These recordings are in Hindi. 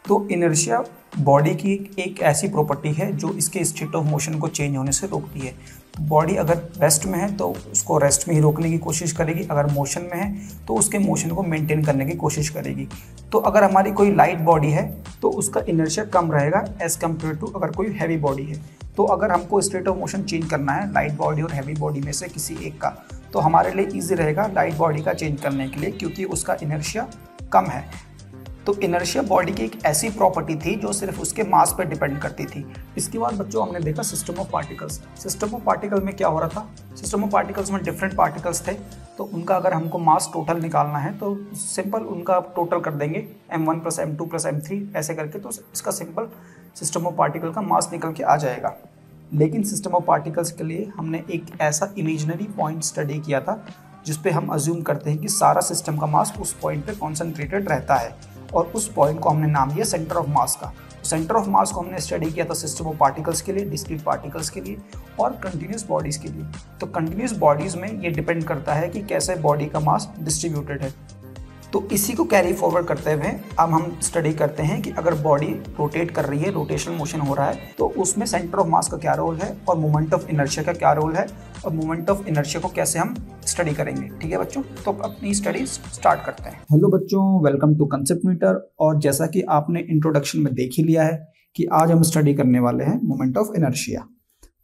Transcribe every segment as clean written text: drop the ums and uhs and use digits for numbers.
तो इनर्शिया बॉडी की एक ऐसी प्रॉपर्टी है जो इसके स्टेट ऑफ मोशन को चेंज होने से रोकती है। बॉडी अगर रेस्ट में है तो उसको रेस्ट में ही रोकने की कोशिश करेगी, अगर मोशन में है तो उसके मोशन को मेंटेन करने की कोशिश करेगी। तो अगर हमारी कोई लाइट बॉडी है तो उसका इनर्शिया कम रहेगा एज़ कम्पेयर टू अगर कोई हैवी बॉडी है। तो अगर हमको स्टेट ऑफ मोशन चेंज करना है लाइट बॉडी और हैवी बॉडी में से किसी एक का, तो हमारे लिए ईजी रहेगा लाइट बॉडी का चेंज करने के लिए, क्योंकि उसका इनर्शिया कम है। तो इनर्शिया बॉडी की एक ऐसी प्रॉपर्टी थी जो सिर्फ उसके मास पर डिपेंड करती थी। इसके बाद बच्चों हमने देखा system of particles. System of particle में क्या हो रहा था, सिस्टम ऑफ पार्टिकल्स में डिफरेंट पार्टिकल्स थे, तो उनका अगर हमको मास टोटल निकालना है तो सिंपल उनका टोटल कर देंगे m1 + m2 + m3 ऐसे करके, तो इसका सिंपल सिस्टम ऑफ पार्टिकल का मास निकल के आ जाएगा। लेकिन सिस्टम ऑफ पार्टिकल्स के लिए हमने एक ऐसा इमेजिनरी पॉइंट स्टडी किया था जिस पे हम अज्यूम करते हैं कि सारा सिस्टम का मास उस पॉइंट पे कॉन्सेंट्रेटेड रहता है, और उस पॉइंट को हमने नाम दिया सेंटर ऑफ मास का। सेंटर ऑफ मास को हमने स्टडी किया था सिस्टम ऑफ पार्टिकल्स के लिए, डिस्क्रीट पार्टिकल्स के लिए और कंटिन्यूस बॉडीज़ के लिए। तो कंटिन्यूस बॉडीज़ में ये डिपेंड करता है कि कैसे बॉडी का मास डिस्ट्रीब्यूटेड है। तो इसी को कैरी फॉरवर्ड करते हुए अब हम स्टडी करते हैं कि अगर बॉडी रोटेट कर रही है, रोटेशनल मोशन हो रहा है, तो उसमें सेंटर ऑफ मास का क्या रोल है और मोमेंट ऑफ इनर्शिया का क्या रोल है, और मोमेंट ऑफ इनर्शिया को कैसे हम स्टडी करेंगे। ठीक है बच्चों, तो अपनी स्टडी स्टार्ट करते हैं। हेलो बच्चों, वेलकम टू कंसेप्ट मीटर। और जैसा कि आपने इंट्रोडक्शन में देख ही लिया है कि आज हम स्टडी करने वाले हैं मोमेंट ऑफ इनर्शिया।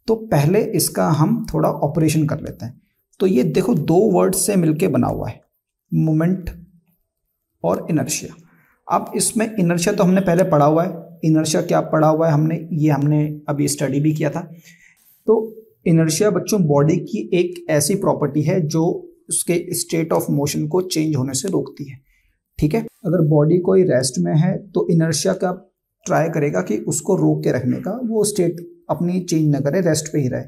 तो पहले इसका हम थोड़ा ऑपरेशन कर लेते हैं। तो ये देखो दो वर्ड से मिलके बना हुआ है, मोमेंट और इनर्शिया। अब इसमें इनर्शिया तो हमने पहले पढ़ा हुआ है, इनर्शिया क्या पढ़ा हुआ है हमने अभी स्टडी भी किया था। तो इनर्शिया बच्चों बॉडी की एक ऐसी प्रॉपर्टी है जो उसके स्टेट ऑफ मोशन को चेंज होने से रोकती है। ठीक है, अगर बॉडी कोई रेस्ट में है तो इनर्शिया का ट्राई करेगा कि उसको रोक के रखने का, वो स्टेट अपनी चेंज ना करे, रेस्ट पे ही रहे।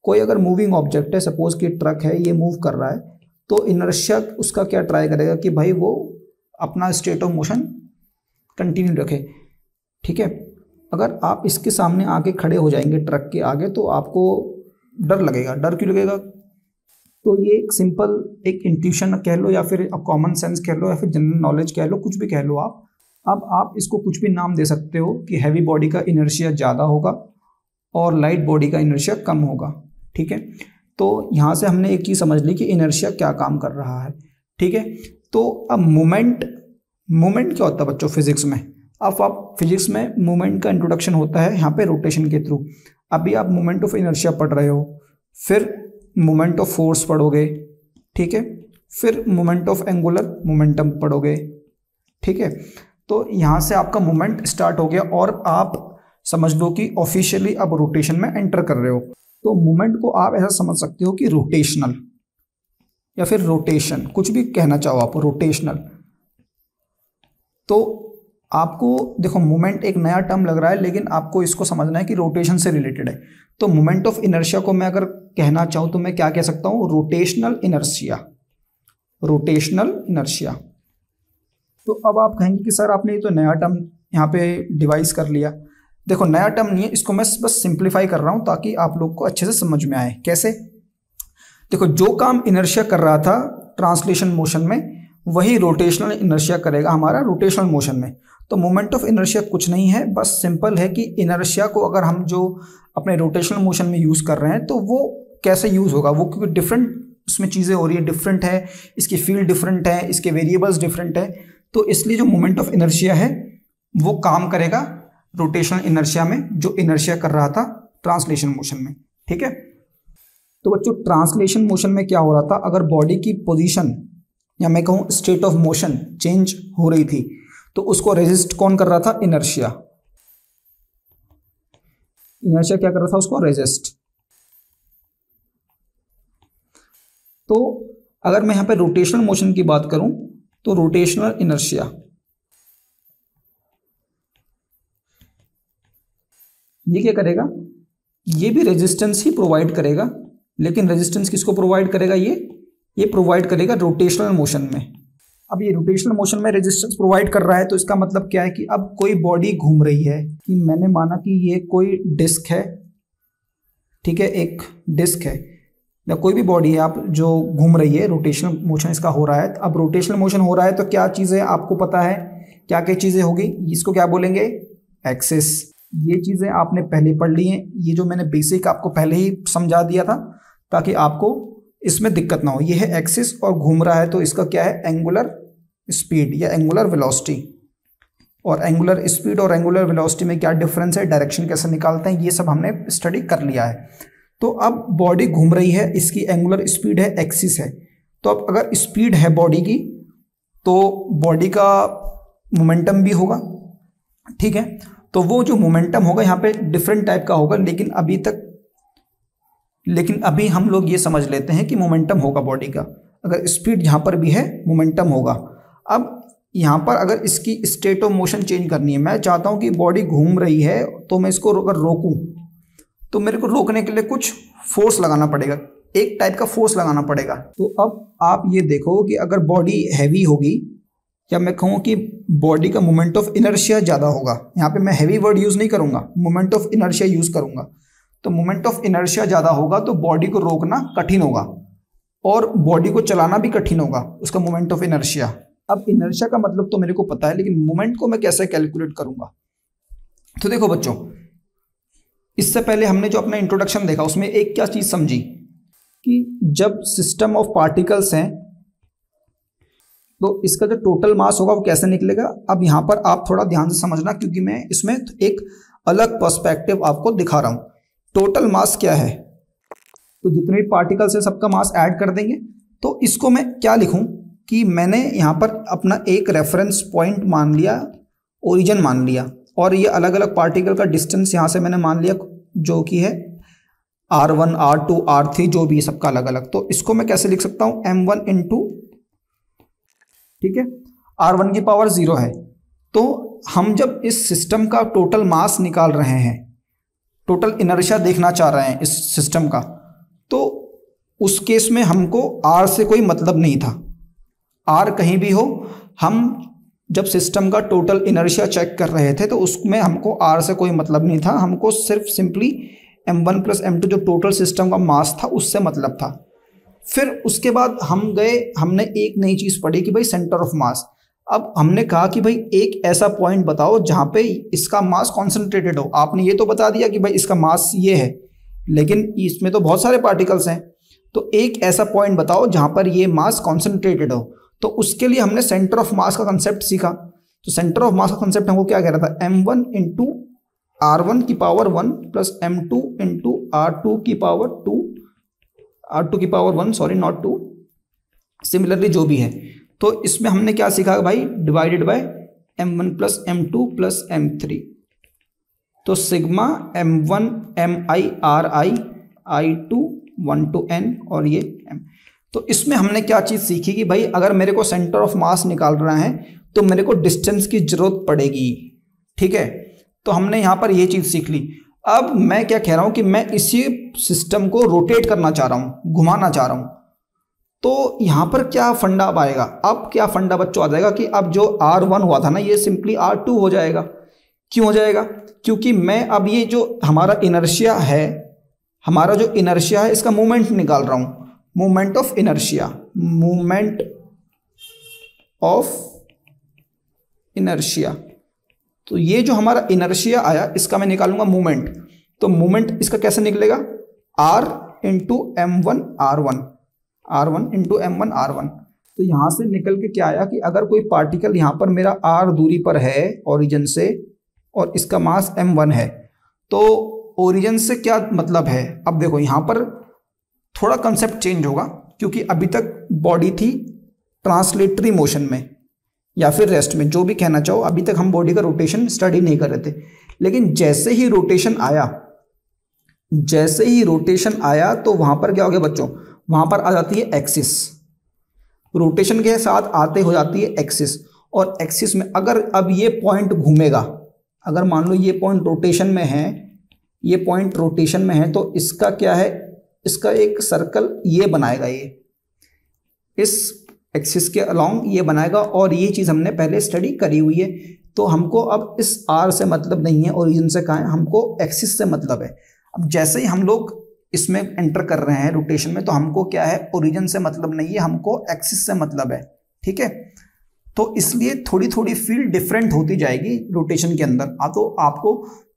कोई अगर मूविंग ऑब्जेक्ट है, सपोज कि ट्रक है, ये मूव कर रहा है, तो इनर्शिया उसका क्या ट्राई करेगा कि भाई वो अपना स्टेट ऑफ मोशन कंटिन्यू रखे। ठीक है, अगर आप इसके सामने आके खड़े हो जाएंगे ट्रक के आगे तो आपको डर लगेगा। डर क्यों लगेगा? तो ये एक सिंपल एक इंट्यूशन कह लो या फिर कॉमन सेंस कह लो या फिर जनरल नॉलेज कह लो, कुछ भी कह लो आप। अब आप इसको कुछ भी नाम दे सकते हो कि हैवी बॉडी का इनर्शिया ज़्यादा होगा और लाइट बॉडी का इनर्शिया कम होगा। ठीक है, तो यहाँ से हमने एक चीज़ समझ ली कि इनर्शिया क्या काम कर रहा है। ठीक है, तो अब मोमेंट क्या होता है बच्चों फिजिक्स में? अब आप फिजिक्स में मोमेंट का इंट्रोडक्शन होता है यहाँ पे रोटेशन के थ्रू। अभी आप मोमेंट ऑफ इनर्शिया पढ़ रहे हो, फिर मोमेंट ऑफ फोर्स पढ़ोगे, ठीक है, फिर मोमेंट ऑफ एंगुलर मोमेंटम पढ़ोगे। ठीक है, तो यहाँ से आपका मोमेंट स्टार्ट हो गया और आप समझ लो कि ऑफिशियली अब रोटेशन में एंटर कर रहे हो। तो मोमेंट को आप ऐसा समझ सकते हो कि रोटेशनल या फिर रोटेशन, कुछ भी कहना चाहो आप, रोटेशनल। तो आपको देखो मोमेंट एक नया टर्म लग रहा है, लेकिन आपको इसको समझना है कि रोटेशन से रिलेटेड है। तो मोमेंट ऑफ इनर्शिया को मैं अगर कहना चाहूँ तो मैं क्या कह सकता हूँ? Rotational inertia. Rotational inertia. तो अब आप कहेंगे कि सर आपने ये तो नया टर्म यहाँ पे डिवाइस कर लिया। देखो नया टर्म नहीं है, इसको मैं बस सिंप्लीफाई कर रहा हूँ ताकि आप लोग को अच्छे से समझ में आए। कैसे? देखो जो काम इनर्शिया कर रहा था ट्रांसलेशन मोशन में, वही रोटेशनल इनर्शिया करेगा हमारा रोटेशनल मोशन में। तो मोमेंट ऑफ इनर्शिया कुछ नहीं है, बस सिंपल है कि इनर्शिया को अगर हम जो अपने रोटेशनल मोशन में यूज़ कर रहे हैं तो वो कैसे यूज़ होगा, वो क्योंकि डिफरेंट उसमें चीज़ें हो रही है, डिफरेंट है, इसकी फील्ड डिफरेंट है, इसके वेरिएबल्स डिफरेंट है, तो इसलिए जो मोमेंट ऑफ इनर्शिया है वो काम करेगा रोटेशनल इनर्शिया में, जो इनर्शिया कर रहा था ट्रांसलेशन मोशन में। ठीक है, तो बच्चों ट्रांसलेशन मोशन में क्या हो रहा था, अगर बॉडी की पोजीशन या मैं कहूँ स्टेट ऑफ मोशन चेंज हो रही थी तो उसको रेजिस्ट कौन कर रहा था? इनर्शिया। इनर्शिया क्या कर रहा था? उसको रेजिस्ट। तो अगर मैं यहां पे रोटेशनल मोशन की बात करूं तो रोटेशनल इनर्शिया, ये क्या करेगा? ये भी रेजिस्टेंस ही प्रोवाइड करेगा, लेकिन रेजिस्टेंस किसको प्रोवाइड करेगा? ये प्रोवाइड करेगा रोटेशनल मोशन में। अब ये रोटेशनल मोशन में रेजिस्टेंस प्रोवाइड कर रहा है, तो इसका मतलब क्या है कि अब कोई बॉडी घूम रही है, कि मैंने माना कि ये कोई डिस्क है, ठीक है, एक डिस्क है या कोई भी बॉडी है आप जो घूम रही है, रोटेशनल मोशन इसका हो रहा है। अब रोटेशनल मोशन हो रहा है तो क्या चीज़ है आपको पता है क्या क्या चीज़ें होगी, इसको क्या बोलेंगे, एक्सिस। ये चीज़ें आपने पहले पढ़ ली हैं, ये जो मैंने बेसिक आपको पहले ही समझा दिया था ताकि आपको इसमें दिक्कत ना हो। ये है एक्सिस और घूम रहा है तो इसका क्या है, एंगुलर स्पीड या एंगुलर वेलोसिटी। और एंगुलर स्पीड और एंगुलर वेलोसिटी में क्या डिफरेंस है, डायरेक्शन कैसे निकालते हैं, ये सब हमने स्टडी कर लिया है। तो अब बॉडी घूम रही है, इसकी एंगुलर स्पीड है, एक्सिस है। तो अब अगर स्पीड है बॉडी की तो बॉडी का मोमेंटम भी होगा, ठीक है। तो वो जो मोमेंटम होगा यहाँ पे डिफरेंट टाइप का होगा, लेकिन अभी हम लोग ये समझ लेते हैं कि मोमेंटम होगा बॉडी का। अगर स्पीड यहाँ पर भी है, मोमेंटम होगा। अब यहाँ पर अगर इसकी स्टेट ऑफ मोशन चेंज करनी है, मैं चाहता हूँ कि बॉडी घूम रही है तो मैं इसको अगर रोकूँ तो मेरे को रोकने के लिए कुछ फोर्स लगाना पड़ेगा, एक टाइप का फोर्स लगाना पड़ेगा। तो अब आप ये देखो कि अगर बॉडी हैवी होगी, या मैं कहूँ कि बॉडी का मोमेंट ऑफ इनर्शिया ज़्यादा होगा, यहाँ पे मैं हैवी वर्ड यूज़ नहीं करूँगा, मोमेंट ऑफ इनर्शिया यूज़ करूँगा। तो मोमेंट ऑफ इनर्शिया ज़्यादा होगा तो बॉडी को रोकना कठिन होगा और बॉडी को चलाना भी कठिन होगा, उसका मोमेंट ऑफ इनर्शिया। अब इनर्शिया का मतलब तो मेरे को पता है, लेकिन मोमेंट को मैं कैसे कैलकुलेट करूँगा। तो देखो बच्चों, इससे पहले हमने जो अपना इंट्रोडक्शन देखा उसमें एक क्या चीज़ समझी कि जब सिस्टम ऑफ पार्टिकल्स हैं तो इसका जो टोटल मास होगा वो कैसे निकलेगा। अब यहाँ पर आप थोड़ा ध्यान से समझना, क्योंकि मैं इसमें एक अलग पर्सपेक्टिव आपको दिखा रहा हूँ। टोटल मास क्या है, तो जितने भी पार्टिकल्स हैं सबका मास ऐड कर देंगे। तो इसको मैं क्या लिखूँ कि मैंने यहाँ पर अपना एक रेफरेंस पॉइंट मान लिया, ओरिजिन मान लिया, और ये अलग अलग पार्टिकल का डिस्टेंस यहाँ से मैंने मान लिया जो कि है R1, R2, R3, जो भी सबका अलग अलग। तो इसको मैं कैसे लिख सकता हूँ, m1 इंटू, ठीक है, R1 की पावर 0 है। तो हम जब इस सिस्टम का टोटल मास निकाल रहे हैं, टोटल इनर्शिया देखना चाह रहे हैं इस सिस्टम का, तो उस केस में हमको R से कोई मतलब नहीं था। R कहीं भी हो, हम जब सिस्टम का टोटल इनर्शिया चेक कर रहे थे तो उसमें हमको R से कोई मतलब नहीं था, हमको सिर्फ सिंपली m1 प्लस m2 जो टोटल सिस्टम का मास था उससे मतलब था। फिर उसके बाद हमने एक नई चीज़ पढ़ी कि भाई सेंटर ऑफ मास। अब हमने कहा कि भाई एक ऐसा पॉइंट बताओ जहाँ पे इसका मास कॉन्सेंट्रेटेड हो। आपने ये तो बता दिया कि भाई इसका मास ये है, लेकिन इसमें तो बहुत सारे पार्टिकल्स हैं, तो एक ऐसा पॉइंट बताओ जहाँ पर ये मास कॉन्सेंट्रेटेड हो। तो उसके लिए हमने सेंटर ऑफ मास का कंसेप्ट सीखा। तो सेंटर ऑफ मास का कंसेप्ट हमको क्या कह रहा था, m1 इंटू R1 की power 1 plus m2 into R2 की पावर 2, R2 की पावर 1, सॉरी नॉट 2, सिमिलरली जो भी है। तो इसमें हमने क्या सीखा भाई, divided by m1 plus m2 plus m3। तो sigma m1 mi ri i2 1 to n और ये m। तो इसमें हमने क्या चीज़ सीखी कि भाई अगर मेरे को सेंटर ऑफ मास निकाल रहा है तो मेरे को डिस्टेंस की जरूरत पड़ेगी, ठीक है। तो हमने यहाँ पर ये चीज़ सीख ली। अब मैं क्या कह रहा हूँ कि मैं इसी सिस्टम को रोटेट करना चाह रहा हूँ, घुमाना चाह रहा हूँ। तो यहाँ पर क्या फंडा अब आएगा, अब क्या फंडा बच्चों आ जाएगा कि अब जो R1 हुआ था ना ये सिंपली R2 हो जाएगा। क्यों हो जाएगा, क्योंकि मैं अब ये जो हमारा इनर्शिया है, हमारा जो इनर्शिया है इसका मूवमेंट निकाल रहा हूँ, movement of inertia, movement of inertia. तो ये जो हमारा इनर्शिया आया इसका मैं निकालूंगा मूवमेंट। तो मूवमेंट इसका कैसे निकलेगा, R into m1 R1, R1 into m1 R1। तो यहाँ से निकल के क्या आया कि अगर कोई पार्टिकल यहाँ पर मेरा R दूरी पर है ओरिजिन से और इसका मास m1 है, तो ओरिजिन से क्या मतलब है। अब देखो यहाँ पर थोड़ा कंसेप्ट चेंज होगा, क्योंकि अभी तक बॉडी थी ट्रांसलेटरी मोशन में या फिर रेस्ट में, जो भी कहना चाहो। अभी तक हम बॉडी का रोटेशन स्टडी नहीं कर रहे थे, लेकिन जैसे ही रोटेशन आया तो वहां पर क्या हो गया बच्चों, वहां पर आ जाती है एक्सिस। रोटेशन के साथ आते हो जाती है एक्सिस, और एक्सिस में अगर अब ये पॉइंट घूमेगा, अगर मान लो ये पॉइंट रोटेशन में है, ये पॉइंट रोटेशन में है, तो इसका क्या है, इसका एक सर्कल ये बनाएगा, ये इस एक्सिस के अलोंग ये बनाएगा। और ये चीज़ हमने पहले स्टडी करी हुई है। तो हमको अब इस R से मतलब नहीं है, ओरिजिन से कहाँ है, हमको एक्सिस से मतलब है। अब जैसे ही हम लोग इसमें एंटर कर रहे हैं रोटेशन में, तो हमको क्या है, ओरिजिन से मतलब नहीं है, हमको एक्सिस से मतलब है, ठीक है। तो इसलिए थोड़ी थोड़ी फील्ड डिफरेंट होती जाएगी रोटेशन के अंदर। तो आपको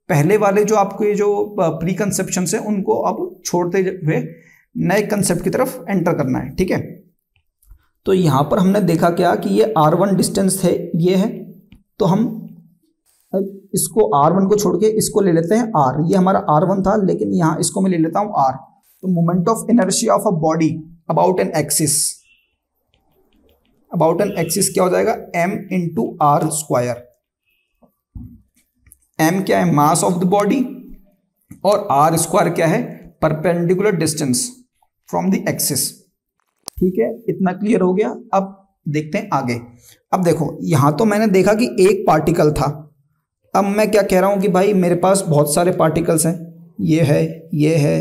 पहले वाले जो आपके जो प्री कंसेप्शन है उनको अब छोड़ते हुए नए कंसेप्ट की तरफ एंटर करना है, ठीक है। तो यहाँ पर हमने देखा क्या कि ये R1 डिस्टेंस है, ये है, तो हम इसको R1 को छोड़ के इसको ले लेते हैं R। ये हमारा R1 था, लेकिन यहाँ इसको मैं ले लेता हूँ R। तो moment of inertia of a body about an axis, about an axis क्या हो जाएगा, m into R square. m क्या है, मास ऑफ द बॉडी, और r स्क्वायर क्या है, perpendicular distance from the axis. ठीक है, इतना क्लियर हो गया। अब देखते हैं आगे। अब देखो यहां तो मैंने देखा कि एक पार्टिकल था। अब मैं क्या कह रहा हूं कि भाई मेरे पास बहुत सारे पार्टिकल्स हैं, ये है, ये है,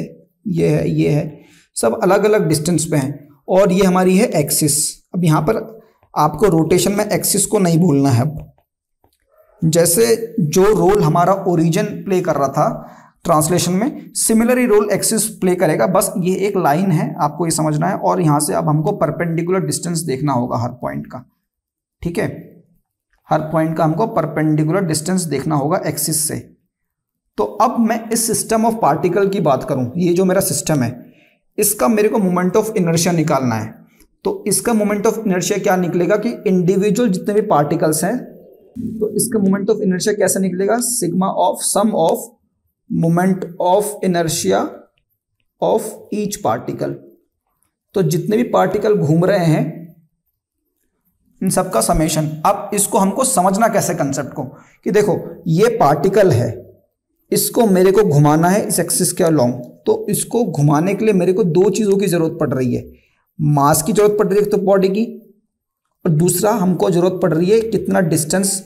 ये है, ये है, सब अलग अलग डिस्टेंस पे हैं, और ये हमारी है एक्सिस। अब यहाँ पर आपको रोटेशन में एक्सिस को नहीं भूलना है। अब जैसे जो रोल हमारा ओरिजिन प्ले कर रहा था ट्रांसलेशन में, सिमिलर रोल एक्सिस प्ले करेगा। बस ये एक लाइन है, आपको ये समझना है। और यहाँ से अब हमको परपेंडिकुलर डिस्टेंस देखना होगा हर पॉइंट का, ठीक है। हर पॉइंट का हमको परपेंडिकुलर डिस्टेंस देखना होगा एक्सिस से। तो अब मैं इस सिस्टम ऑफ पार्टिकल की बात करूं, ये जो मेरा सिस्टम है, इसका मेरे को मोमेंट ऑफ इनर्शिया निकालना है। तो इसका मोमेंट ऑफ इनर्शिया क्या निकलेगा कि इंडिविजुअल जितने भी पार्टिकल्स हैं, तो इसका मोमेंट ऑफ इनर्शिया कैसे निकलेगा, sigma of sum of moment of inertia of each particle. तो जितने भी पार्टिकल घूम रहे हैं इन सबका समेशन। अब इसको हमको समझना कैसे कंसेप्ट को, कि देखो ये पार्टिकल है, इसको मेरे को घुमाना है इस एक्सिस के अलोंग। तो इसको घुमाने के लिए मेरे को दो चीज़ों की ज़रूरत पड़ रही है, मास की ज़रूरत पड़ रही है तो बॉडी की, और दूसरा हमको ज़रूरत पड़ रही है कितना डिस्टेंस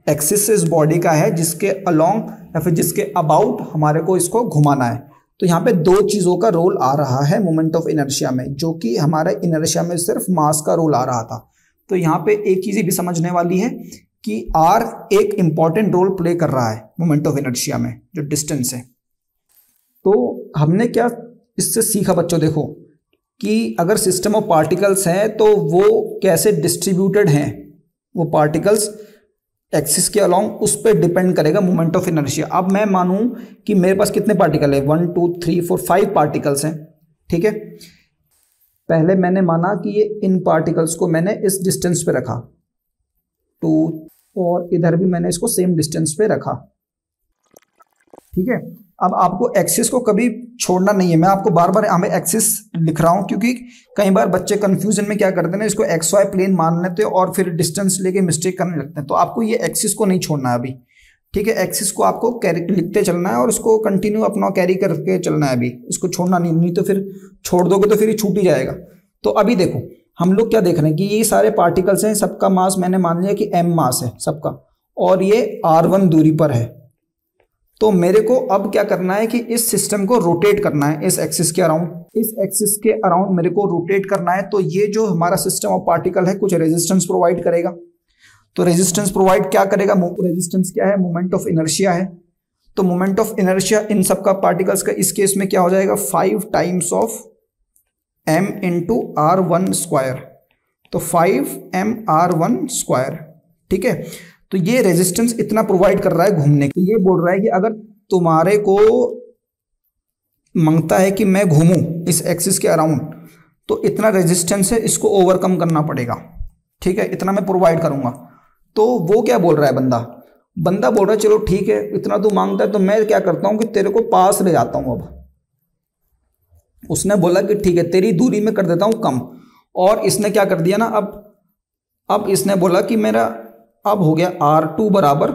एक्सिस से इस बॉडी का है जिसके अलोंग या फिर जिसके अबाउट हमारे को इसको घुमाना है। तो यहाँ पे दो चीज़ों का रोल आ रहा है मोमेंट ऑफ इनर्शिया में, जो कि हमारे इनर्शिया में सिर्फ मास का रोल आ रहा था। तो यहाँ पे एक चीज़ भी समझने वाली है कि R एक इंपॉर्टेंट रोल प्ले कर रहा है मोमेंट ऑफ इनर्शिया में, जो डिस्टेंस है। तो हमने क्या इससे सीखा बच्चों, देखो कि अगर सिस्टम ऑफ पार्टिकल्स हैं तो वो कैसे डिस्ट्रीब्यूटेड हैं, वो पार्टिकल्स एक्सिस के अलोंग, उस पर डिपेंड करेगा मोमेंट ऑफ इनर्शिया। अब मैं मानूं कि मेरे पास कितने पार्टिकल है, 1 2 3 4 5 पार्टिकल्स हैं, ठीक है। पहले मैंने माना कि ये इन पार्टिकल्स को मैंने इस डिस्टेंस पे रखा 2, और इधर भी मैंने इसको सेम डिस्टेंस पे रखा, ठीक है। अब आपको एक्सिस को कभी छोड़ना नहीं है। मैं आपको बार बार यहाँ पे एक्सिस लिख रहा हूँ क्योंकि कई बार बच्चे कंफ्यूजन में क्या करते हैं ना, इसको एक्स वाई प्लेन मान लेते हैं और फिर डिस्टेंस लेके मिस्टेक करने लगते हैं। तो आपको ये एक्सिस को नहीं छोड़ना है अभी, ठीक है। एक्सिस को आपको कैरी लिखते चलना है और उसको कंटिन्यू अपना कैरी करके चलना है अभी, इसको छोड़ना नहीं तो फिर छोड़ दोगे तो फिर ये छूट ही जाएगा। तो अभी देखो हम लोग क्या देख रहे हैं कि ये सारे पार्टिकल्स हैं, सबका मास मैंने मान लिया कि m मास है सबका, और ये r1 दूरी पर है। तो मेरे को अब क्या करना है कि इस सिस्टम को रोटेट करना है इस एक्सिस के अराउंड। इस एक्सिस के अराउंड मेरे को रोटेट करना है। तो ये जो हमारा सिस्टम ऑफ पार्टिकल है कुछ रेजिस्टेंस प्रोवाइड करेगा। तो रेजिस्टेंस प्रोवाइड क्या करेगा, रेजिस्टेंस क्या है, मोमेंट ऑफ इनर्शिया है। तो मोमेंट ऑफ इनर्शिया इन सबका पार्टिकल्स का इस केस में क्या हो जाएगा, 5 times of m into r1 square. तो 5m_r1 स्क्वायर, ठीक है। तो ये रेजिस्टेंस इतना प्रोवाइड कर रहा है घूमने के। ये बोल रहा है कि अगर तुम्हारे को मांगता है कि मैं घूमूं इस एक्सिस के अराउंड, तो इतना रेजिस्टेंस है, इसको ओवरकम करना पड़ेगा, ठीक है। इतना मैं प्रोवाइड करूंगा। तो वो क्या बोल रहा है, बंदा बोल रहा है चलो ठीक है, इतना तू मांगता है तो मैं क्या करता हूं कि तेरे को पास ले जाता हूं। अब उसने बोला कि ठीक है तेरी दूरी में कर देता हूं कम, और इसने क्या कर दिया ना, अब इसने बोला कि मेरा अब हो गया r2 बराबर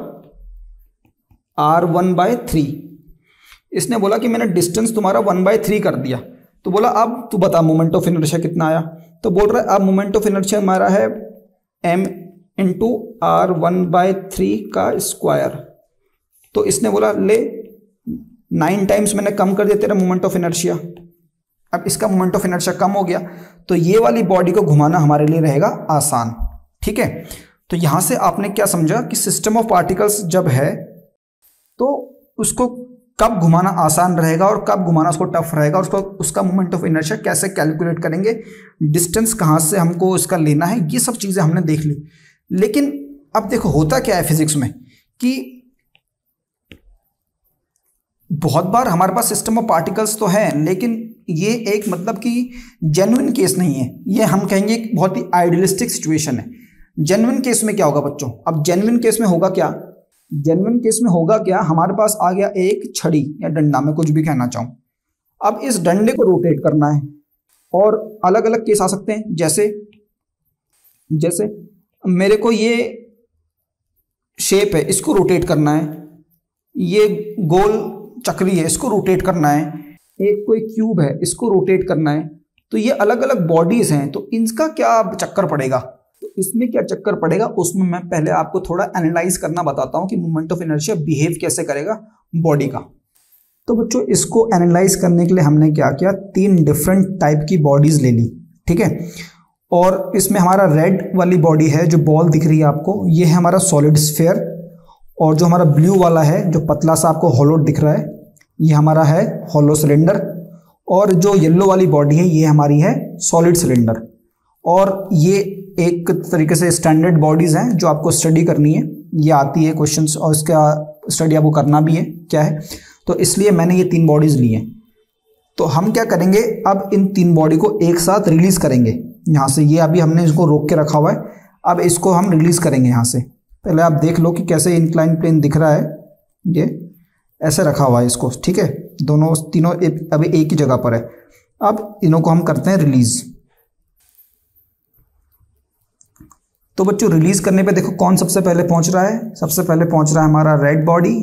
r1/3। इसने बोला कि मैंने डिस्टेंस तुम्हारा 1/3 कर दिया। तो बोला अब तू बता मोमेंट ऑफ इनर्शिया कितना आया। तो बोल रहा है अब मोमेंट ऑफ इनर्शिया हमारा है m इंटू r1/3 का स्क्वायर। तो इसने बोला ले 9 टाइम्स मैंने कम कर दिया तेरा मोमेंट ऑफ इनर्शिया। अब इसका मोमेंट ऑफ इनर्शिया कम हो गया, तो ये वाली बॉडी को घुमाना हमारे लिए रहेगा आसान, ठीक है। तो यहां से आपने क्या समझा कि सिस्टम ऑफ पार्टिकल्स जब है तो उसको कब घुमाना आसान रहेगा और कब घुमाना उसको टफ रहेगा, और उसका मोमेंट ऑफ इनर्शिया कैसे कैलकुलेट करेंगे, डिस्टेंस कहाँ से हमको इसका लेना है, ये सब चीज़ें हमने देख ली। लेकिन अब देखो होता क्या है फिजिक्स में कि बहुत बार हमारे पास सिस्टम ऑफ पार्टिकल्स तो है, लेकिन ये एक मतलब कि जेन्युइन केस नहीं है, ये हम कहेंगे एक बहुत ही आइडियलिस्टिक सिचुएशन है। जेन्युइन केस में क्या होगा बच्चों, अब जेन्युइन केस में होगा क्या, जेन्युइन केस में होगा क्या, हमारे पास आ गया एक छड़ी या डंडा, मैं कुछ भी कहना चाहूं। अब इस डंडे को रोटेट करना है और अलग अलग केस आ सकते हैं, जैसे मेरे को ये शेप है, इसको रोटेट करना है, ये गोल चक्री है, इसको रोटेट करना है, एक कोई क्यूब है, इसको रोटेट करना है। तो ये अलग अलग बॉडीज हैं, तो इनका क्या चक्कर पड़ेगा, तो इसमें क्या चक्कर पड़ेगा, उसमें मैं पहले आपको थोड़ा एनालाइज करना बताता हूं कि मोमेंट ऑफ इनर्शिया बिहेव कैसे करेगा बॉडी का। तो बच्चों इसको एनालाइज करने के लिए हमने क्या किया, 3 डिफरेंट टाइप की बॉडीज ले ली, ठीक है। और इसमें हमारा रेड वाली बॉडी है जो बॉल दिख रही है आपको, ये है हमारा सॉलिड स्फीयर, और जो हमारा ब्लू वाला है जो पतला सा आपको हॉलो दिख रहा है, ये हमारा है हॉलो सिलेंडर, और जो येलो वाली बॉडी है ये हमारी है सॉलिड सिलेंडर। और ये एक तरीके से स्टैंडर्ड बॉडीज हैं जो आपको स्टडी करनी है, ये आती है क्वेश्चंस और इसका स्टडी आपको करना भी है क्या है, तो इसलिए मैंने ये 3 बॉडीज ली हैं। तो हम क्या करेंगे, अब इन 3 बॉडी को एक साथ रिलीज करेंगे यहाँ से, ये अभी हमने इसको रोक के रखा हुआ है, अब इसको हम रिलीज करेंगे यहाँ से। पहले आप देख लो कि कैसे इंक्लाइन प्लेन दिख रहा है, ये ऐसे रखा हुआ है इसको, ठीक है, दोनों तीनों अभी एक ही जगह पर है। अब इन्हों को हम करते हैं रिलीज। तो बच्चों रिलीज करने पे देखो कौन सबसे पहले पहुंच रहा है, सबसे पहले पहुंच रहा है हमारा रेड बॉडी,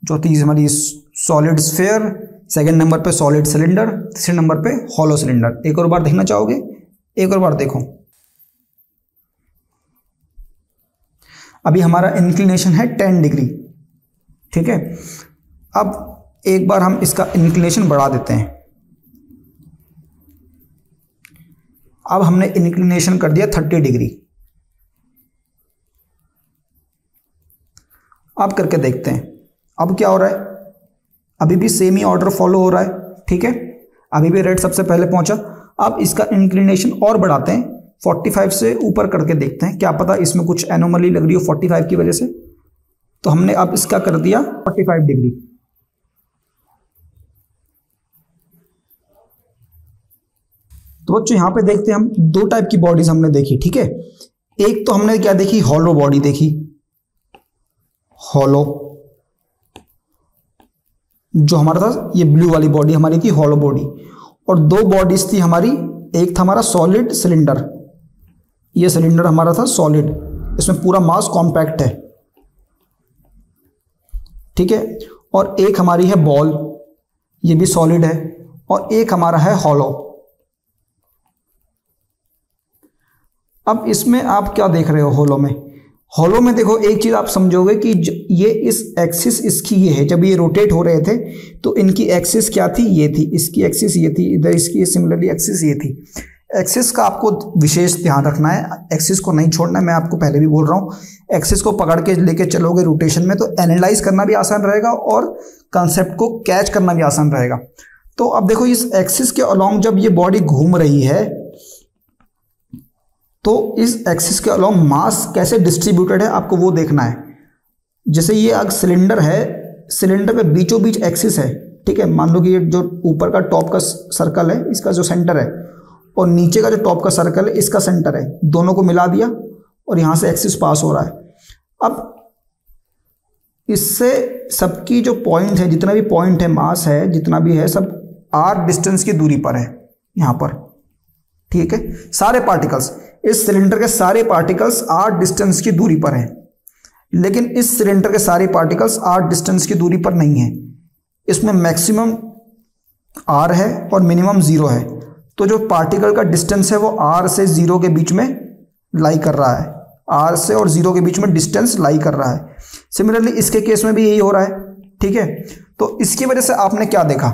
चौथी हमारी सॉलिड स्फीयर, सेकंड नंबर पे सॉलिड सिलेंडर, तीसरे नंबर पे हॉलो सिलेंडर। एक और बार देखना चाहोगे, एक और बार देखो। अभी हमारा इंक्लिनेशन है 10 डिग्री, ठीक है। अब एक बार हम इसका इंक्लिनेशन बढ़ा देते हैं। अब हमने इंक्लिनेशन कर दिया 30 डिग्री। अब करके देखते हैं अब क्या हो रहा है, अभी भी सेम ही ऑर्डर फॉलो हो रहा है, ठीक है। अभी भी रेड सबसे पहले पहुंचा। अब इसका इंक्लिनेशन और बढ़ाते हैं, 45 से ऊपर करके देखते हैं, क्या पता इसमें कुछ एनोमली लग रही हो 45 की वजह से। तो हमने अब इसका कर दिया 45 डिग्री। तो बच्चों यहां पे देखते हैं हम 2 टाइप की बॉडीज हमने देखी, ठीक है। एक तो हमने क्या देखी, हॉलो बॉडी देखी, हॉलो जो हमारा था, ये ब्लू वाली बॉडी हमारी थी हॉलो बॉडी। और 2 बॉडीज थी हमारी, एक था हमारा सॉलिड सिलेंडर, ये सिलेंडर हमारा था सॉलिड, इसमें पूरा मास कॉम्पैक्ट है, ठीक है। और एक हमारी है बॉल, ये भी सॉलिड है, और एक हमारा है हॉलो। अब इसमें आप क्या देख रहे हो हॉलो में, हॉलो में देखो एक चीज आप समझोगे कि ये इस एक्सिस इसकी ये है, जब ये रोटेट हो रहे थे तो इनकी एक्सिस क्या थी, ये थी, इसकी एक्सिस ये थी, इधर इसकी सिमिलरली एक्सिस ये थी। एक्सिस का आपको विशेष ध्यान रखना है, एक्सिस को नहीं छोड़ना है, मैं आपको पहले भी बोल रहा हूँ। एक्सिस को पकड़ के लेके चलोगे रोटेशन में तो एनालाइज करना भी आसान रहेगा और कंसेप्ट को कैच करना भी आसान रहेगा। तो अब देखो इस एक्सिस के अलोंग जब ये बॉडी घूम रही है तो इस एक्सिस के अलोंग मास कैसे डिस्ट्रीब्यूटेड है आपको वो देखना है। जैसे ये अगर सिलेंडर है, सिलेंडर पे बीचों बीच एक्सिस है, ठीक है। मान लो कि ये जो ऊपर का टॉप का सर्कल है इसका जो सेंटर है, और नीचे का जो टॉप का सर्कल है इसका सेंटर है, दोनों को मिला दिया और यहां से एक्सिस पास हो रहा है। अब इससे सबकी जो पॉइंट है, जितना भी पॉइंट है, मास है, जितना भी है, सब r डिस्टेंस की दूरी पर है यहां पर, ठीक है। सारे पार्टिकल्स, इस सिलेंडर के सारे पार्टिकल्स r डिस्टेंस की दूरी पर हैं, लेकिन इस सिलेंडर के सारे पार्टिकल्स r डिस्टेंस की दूरी पर नहीं है। इसमें मैक्सिमम r है और मिनिमम 0 है। तो जो पार्टिकल का डिस्टेंस है वो r से 0 के बीच में लाई कर रहा है, r से और 0 के बीच में डिस्टेंस लाई कर रहा है। सिमिलरली इसके केस में भी यही हो रहा है, ठीक है। तो इसकी वजह से आपने क्या देखा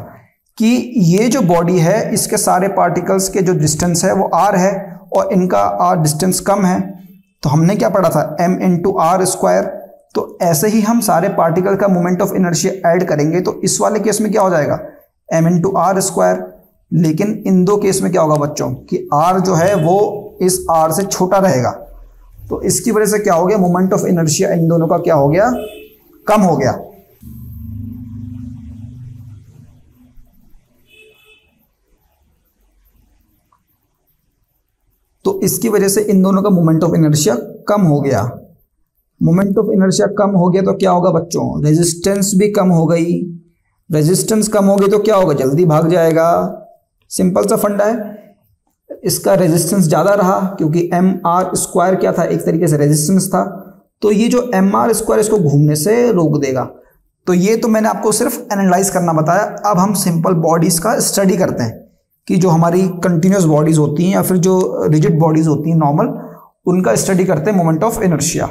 कि ये जो बॉडी है इसके सारे पार्टिकल्स के जो डिस्टेंस है वो r है और इनका r डिस्टेंस कम है। तो हमने क्या पढ़ा था, m इंटू आर स्क्वायर। तो ऐसे ही हम सारे पार्टिकल का मोमेंट ऑफ इनर्शिया ऐड करेंगे तो इस वाले केस में क्या हो जाएगा, m इंटू आर स्क्वायर। लेकिन इन 2 केस में क्या होगा बच्चों कि r जो है वो इस r से छोटा रहेगा, तो इसकी वजह से क्या हो गया, मोमेंट ऑफ इनर्शिया इन दोनों का क्या हो गया, कम हो गया। तो इसकी वजह से इन दोनों का मोमेंट ऑफ इनर्शिया कम हो गया। मोमेंट ऑफ इनर्शिया कम हो गया तो क्या होगा बच्चों, रेजिस्टेंस भी कम हो गई। रेजिस्टेंस कम हो गई तो क्या होगा, जल्दी भाग जाएगा। सिंपल सा फंडा है। इसका रेजिस्टेंस ज़्यादा रहा क्योंकि एम आर स्क्वायर क्या था, एक तरीके से रेजिस्टेंस था। तो ये जो एम आर स्क्वायर इसको घूमने से रोक देगा। तो ये तो मैंने आपको सिर्फ एनालाइज करना बताया। अब हम सिंपल बॉडीज़ का स्टडी करते हैं कि जो हमारी कंटिन्यूस बॉडीज़ होती हैं या फिर जो रिजिड बॉडीज़ होती हैं नॉर्मल, उनका स्टडी करते हैं मोमेंट ऑफ इनर्शिया।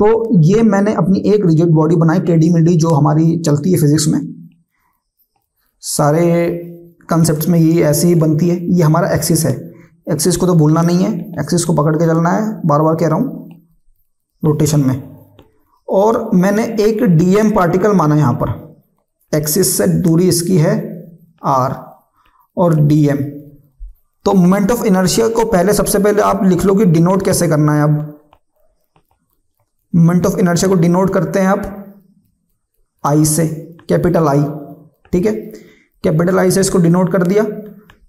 तो ये मैंने अपनी एक रिजिड बॉडी बनाई टेढ़ी मेढ़ी, जो हमारी चलती है फिजिक्स में, सारे कंसेप्ट्स में ये ऐसे ही बनती है। ये हमारा एक्सिस है। एक्सिस को तो भूलना नहीं है, एक्सिस को पकड़ के चलना है, बार बार कह रहा हूँ, रोटेशन में। और मैंने एक डीएम पार्टिकल माना यहाँ पर, एक्सिस से दूरी इसकी है आर और डीएम। तो मोमेंट ऑफ इनर्शिया को पहले सबसे पहले आप लिख लो कि डिनोट कैसे करना है। अब मोमेंट ऑफ इनर्शिया को डिनोट करते हैं आप आई से, कैपिटल आई, ठीक है। कैपिटल आई से इसको डिनोट कर दिया।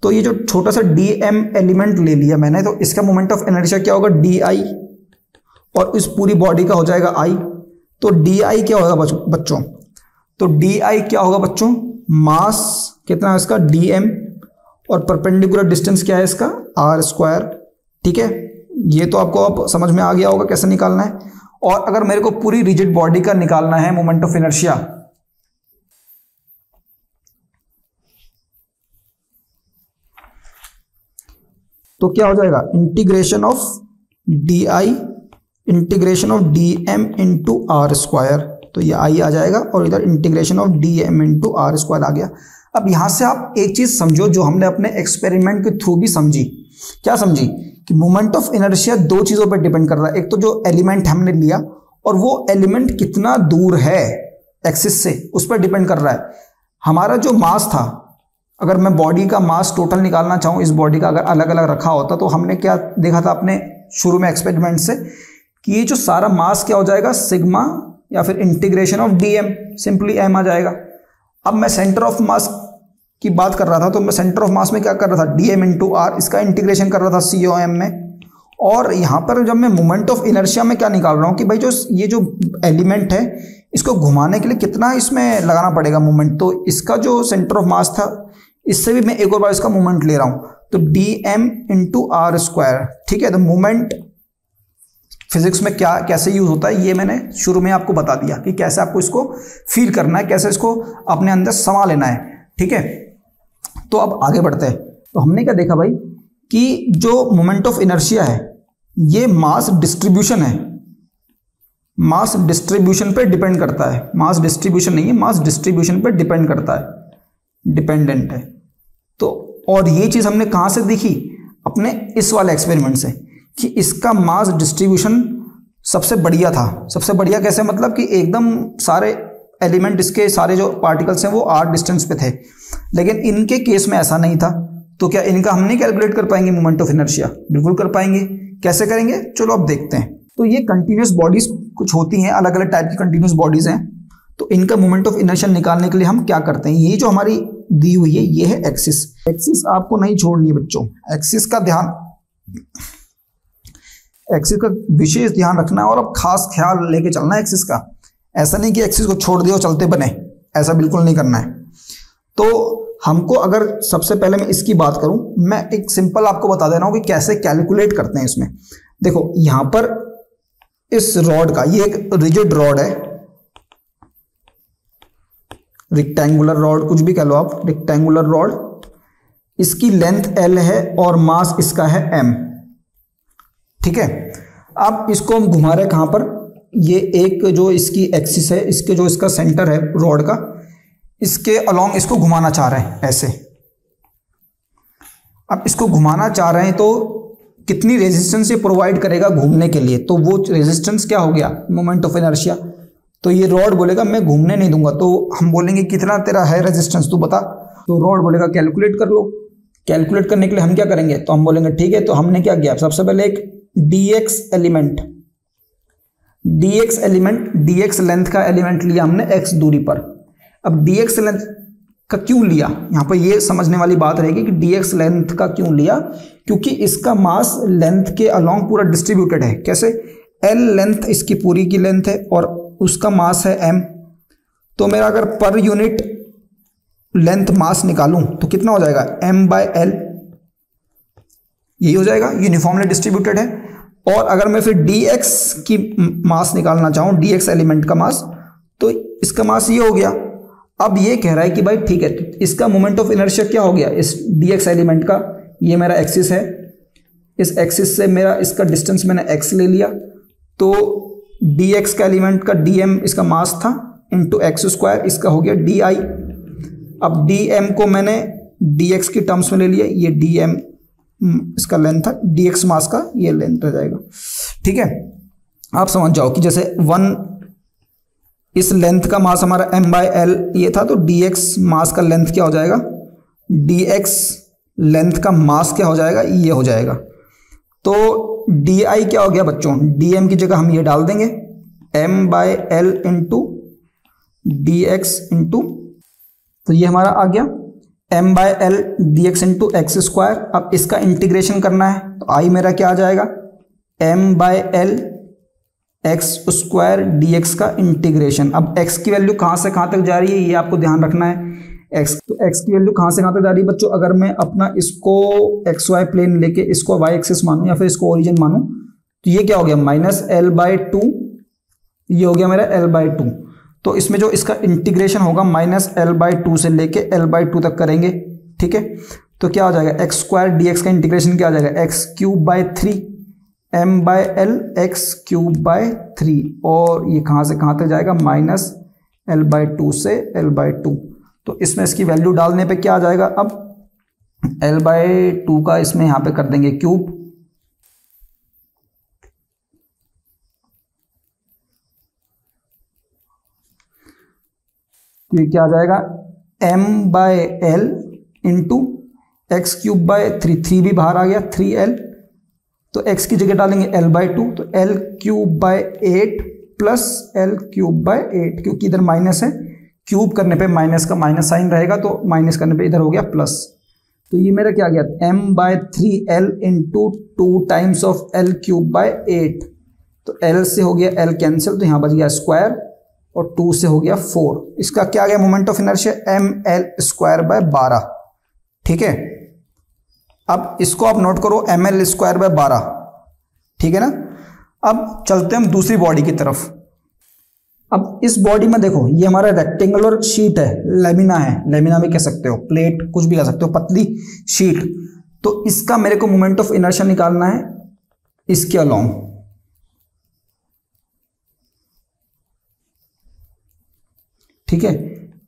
तो ये जो छोटा सा डी एम एलिमेंट ले लिया मैंने, तो इसका मोमेंट ऑफ इनर्शिया क्या होगा, डी आई, और इस पूरी बॉडी का हो जाएगा आई। तो डी आई क्या होगा बच्चों, तो डी आई क्या होगा बच्चों, मास कितना है इसका, डी एम, और परपेंडिकुलर डिस्टेंस क्या है इसका, आर स्क्वायर, ठीक है। ये तो आपको अब समझ में आ गया होगा कैसे निकालना है। और अगर मेरे को पूरी रिजिड बॉडी का निकालना है मोमेंट ऑफ इनर्शिया, तो क्या हो जाएगा, integration of D I integration of D M into R square. तो ये आई आ जाएगा और इधर integration of D M into R square आ गया। अब यहां से आप एक चीज समझो जो हमने अपने एक्सपेरिमेंट के थ्रू भी समझी। क्या समझी, कि मोमेंट ऑफ इनर्शिया दो चीजों पर डिपेंड कर रहा है। एक तो जो एलिमेंट हमने लिया और वो एलिमेंट कितना दूर है एक्सिस से, उस पर डिपेंड कर रहा है। हमारा जो मास था, अगर मैं बॉडी का मास टोटल निकालना चाहूँ, इस बॉडी का अगर अलग अलग रखा होता, तो हमने क्या देखा था अपने शुरू में एक्सपेरिमेंट से, कि ये जो सारा मास क्या हो जाएगा, सिग्मा या फिर integration of D M, simply M आ जाएगा। अब मैं सेंटर ऑफ मास की बात कर रहा था, तो मैं सेंटर ऑफ मास में क्या कर रहा था, डी एम इंटू आर, इसका इंटीग्रेशन कर रहा था सी ओ एम में। और यहाँ पर जब मैं मोमेंट ऑफ इनर्शिया में क्या निकाल रहा हूँ कि भाई जो ये जो एलिमेंट है, इसको घुमाने के लिए कितना इसमें लगाना पड़ेगा मोमेंट। तो इसका जो सेंटर ऑफ मास था, इससे भी मैं एक और बार इसका मोमेंट ले रहा हूँ, तो D M into R square, ठीक है। तो मोमेंट फिजिक्स में क्या कैसे यूज होता है, ये मैंने शुरू में आपको बता दिया कि कैसे आपको इसको फील करना है, कैसे इसको अपने अंदर समा लेना है, ठीक है। तो अब आगे बढ़ते हैं। तो हमने क्या देखा भाई, कि जो मोमेंट ऑफ इनर्शिया है, ये मास डिस्ट्रीब्यूशन है, मास डिस्ट्रीब्यूशन पे डिपेंड करता है। मास डिस्ट्रीब्यूशन नहीं है, मास डिस्ट्रीब्यूशन पे डिपेंड करता है, डिपेंडेंट है। तो और ये चीज हमने कहां से देखी, अपने इस वाले एक्सपेरिमेंट से, कि इसका मास डिस्ट्रीब्यूशन सबसे बढ़िया था। सबसे बढ़िया कैसे, मतलब कि एकदम सारे एलिमेंट, इसके सारे जो पार्टिकल्स हैं वो आर डिस्टेंस पे थे। लेकिन इनके केस में ऐसा नहीं था। तो क्या इनका हम नहीं कैलकुलेट कर पाएंगे मोमेंट ऑफ इनर्शिया? बिल्कुल कर पाएंगे। कैसे करेंगे, चलो अब देखते हैं। तो ये कंटिन्यूस बॉडीज कुछ होती हैं, अलग अलग टाइप की कंटिन्यूस बॉडीज हैं। तो इनका मोमेंट ऑफ इनर्शिया निकालने के लिए हम क्या करते हैं, ये जो हमारी दी हुई है, ये है एक्सिस। एक्सिस आपको नहीं छोड़नी है बच्चों, एक्सिस का ध्यान, एक्सिस का विशेष ध्यान रखना है और अब खास ख्याल लेके चलना है एक्सिस का। ऐसा नहीं कि एक्सिस को छोड़ दिया चलते बने, ऐसा बिल्कुल नहीं करना है। तो हमको, अगर सबसे पहले मैं इसकी बात करूं, मैं एक सिंपल आपको बता दे रहा हूं कि कैसे कैलकुलेट करते हैं इसमें। देखो यहां पर इस रॉड का, ये एक रिजिड रॉड है, रेक्टेंगुलर रॉड, कुछ भी कह लो आप, रेक्टेंगुलर रॉड। इसकी लेंथ एल है और मास इसका है एम, ठीक है। अब इसको हम घुमा रहे कहां पर, ये एक जो इसकी एक्सिस है, इसके जो इसका सेंटर है रॉड का, इसके अलोंग इसको घुमाना चाह रहे हैं ऐसे। अब इसको घुमाना चाह रहे हैं तो कितनी रेजिस्टेंस ये प्रोवाइड करेगा घूमने के लिए, तो वो रेजिस्टेंस क्या हो गया, मोमेंट ऑफ इनर्शिया। तो ये रॉड बोलेगा मैं घूमने नहीं दूंगा, तो हम बोलेंगे कितना तेरा है रेजिस्टेंस तू बता, तो रॉड बोलेगा कैलकुलेट कर लो। कैलकुलेट करने के लिए हम क्या करेंगे, तो हम बोलेंगे ठीक है, तो हमने क्या किया, सबसे पहले एक dx लेंथ का एलिमेंट लिया हमने x दूरी पर। अब dx लेंथ का क्यों लिया, यहां पर ये समझने वाली बात रहेगी कि dx लेंथ का क्यों लिया, क्योंकि इसका मास लेंथ के अलोंग पूरा डिस्ट्रीब्यूटेड है। कैसे, l लेंथ इसकी पूरी की लेंथ है और उसका मास है m, तो मेरा अगर पर यूनिट लेंथ मास निकालूं तो कितना हो जाएगा, m/l, यही हो जाएगा, यूनिफॉर्मली डिस्ट्रीब्यूटेड है। और अगर मैं फिर dx की मास निकालना चाहूं, dx एलिमेंट का मास, तो इसका मास ये हो गया। अब ये कह रहा है कि भाई ठीक है, तो इसका मोमेंट ऑफ इनर्शिया क्या हो गया, इस dx एलिमेंट का, ये मेरा एक्सिस है, इस एक्सिस से मेरा इसका डिस्टेंस मैंने x ले लिया, तो dx का एलिमेंट का dm इसका मास था इंटू x², इसका हो गया di। अब dm को मैंने dx की टर्म्स में ले लिया, ये dm इसका लेंथ था, dx मास का ये लेंथ रह जाएगा। ठीक है, आप समझ जाओ कि जैसे 1 इस लेंथ का मास हमारा m/l ये था, तो dx मास का लेंथ क्या हो जाएगा, dx लेंथ का मास क्या हो जाएगा, ये हो जाएगा। तो di क्या हो गया बच्चों, dm की जगह हम ये डाल देंगे m/l इंटू dx इंटू, तो ये हमारा आ गया m/l dx इंटू x²। अब इसका इंटीग्रेशन करना है, तो i मेरा क्या आ जाएगा, m/l x² dx का इंटीग्रेशन। अब x की वैल्यू कहाँ से कहाँ तक जा रही है, ये आपको ध्यान रखना है। x की वैल्यू कहाँ से कहाँ तक जा रही है बच्चों, अगर मैं अपना इसको xy प्लेन लेके इसको y एक्सिस मानूं या फिर इसको ओरिजिन मानूं, तो ये क्या हो गया, -l/2, ये हो गया मेरा l/2। तो इसमें जो इसका इंटीग्रेशन होगा -l/2 से लेके l/2 तक करेंगे। ठीक है, तो क्या हो जाएगा, x² dx का इंटीग्रेशन क्या आ जाएगा, x³ 3 m/l x³ 3, और ये कहाँ से कहाँ तक जाएगा, -l/2 से l/2। तो इसमें इसकी वैल्यू डालने पे क्या आ जाएगा, अब l/2 का इसमें यहाँ पे कर देंगे क्यूब, तो ये क्या आ जाएगा, m/l इंटू x³ 3 भी बाहर आ गया 3l, तो x की जगह डालेंगे l/2, तो l³ 8 प्लस l³/8, क्योंकि इधर माइनस है, क्यूब करने पे माइनस का माइनस साइन रहेगा, तो माइनस करने पे इधर हो गया प्लस। तो ये मेरा क्या आ गया, m/3l into 2 times of l³/8, तो l से हो गया l कैंसिल, तो यहाँ बच गया स्क्वायर, और 2 से हो गया 4। इसका क्या आ गया मोमेंट ऑफ इनर्शिया, ml²/12। ठीक है, अब इसको आप नोट करो, ml²/12। ठीक है ना, अब चलते हैं हम दूसरी बॉडी की तरफ। अब इस बॉडी में देखो, ये हमारा रेक्टेंगुलर शीट है, लेमिना है, लेमिना भी कह सकते हो, प्लेट कुछ भी कह सकते हो, पतली शीट। तो इसका मेरे को मोमेंट ऑफ इनर्शिया निकालना है इसके अलोंग। ठीक है,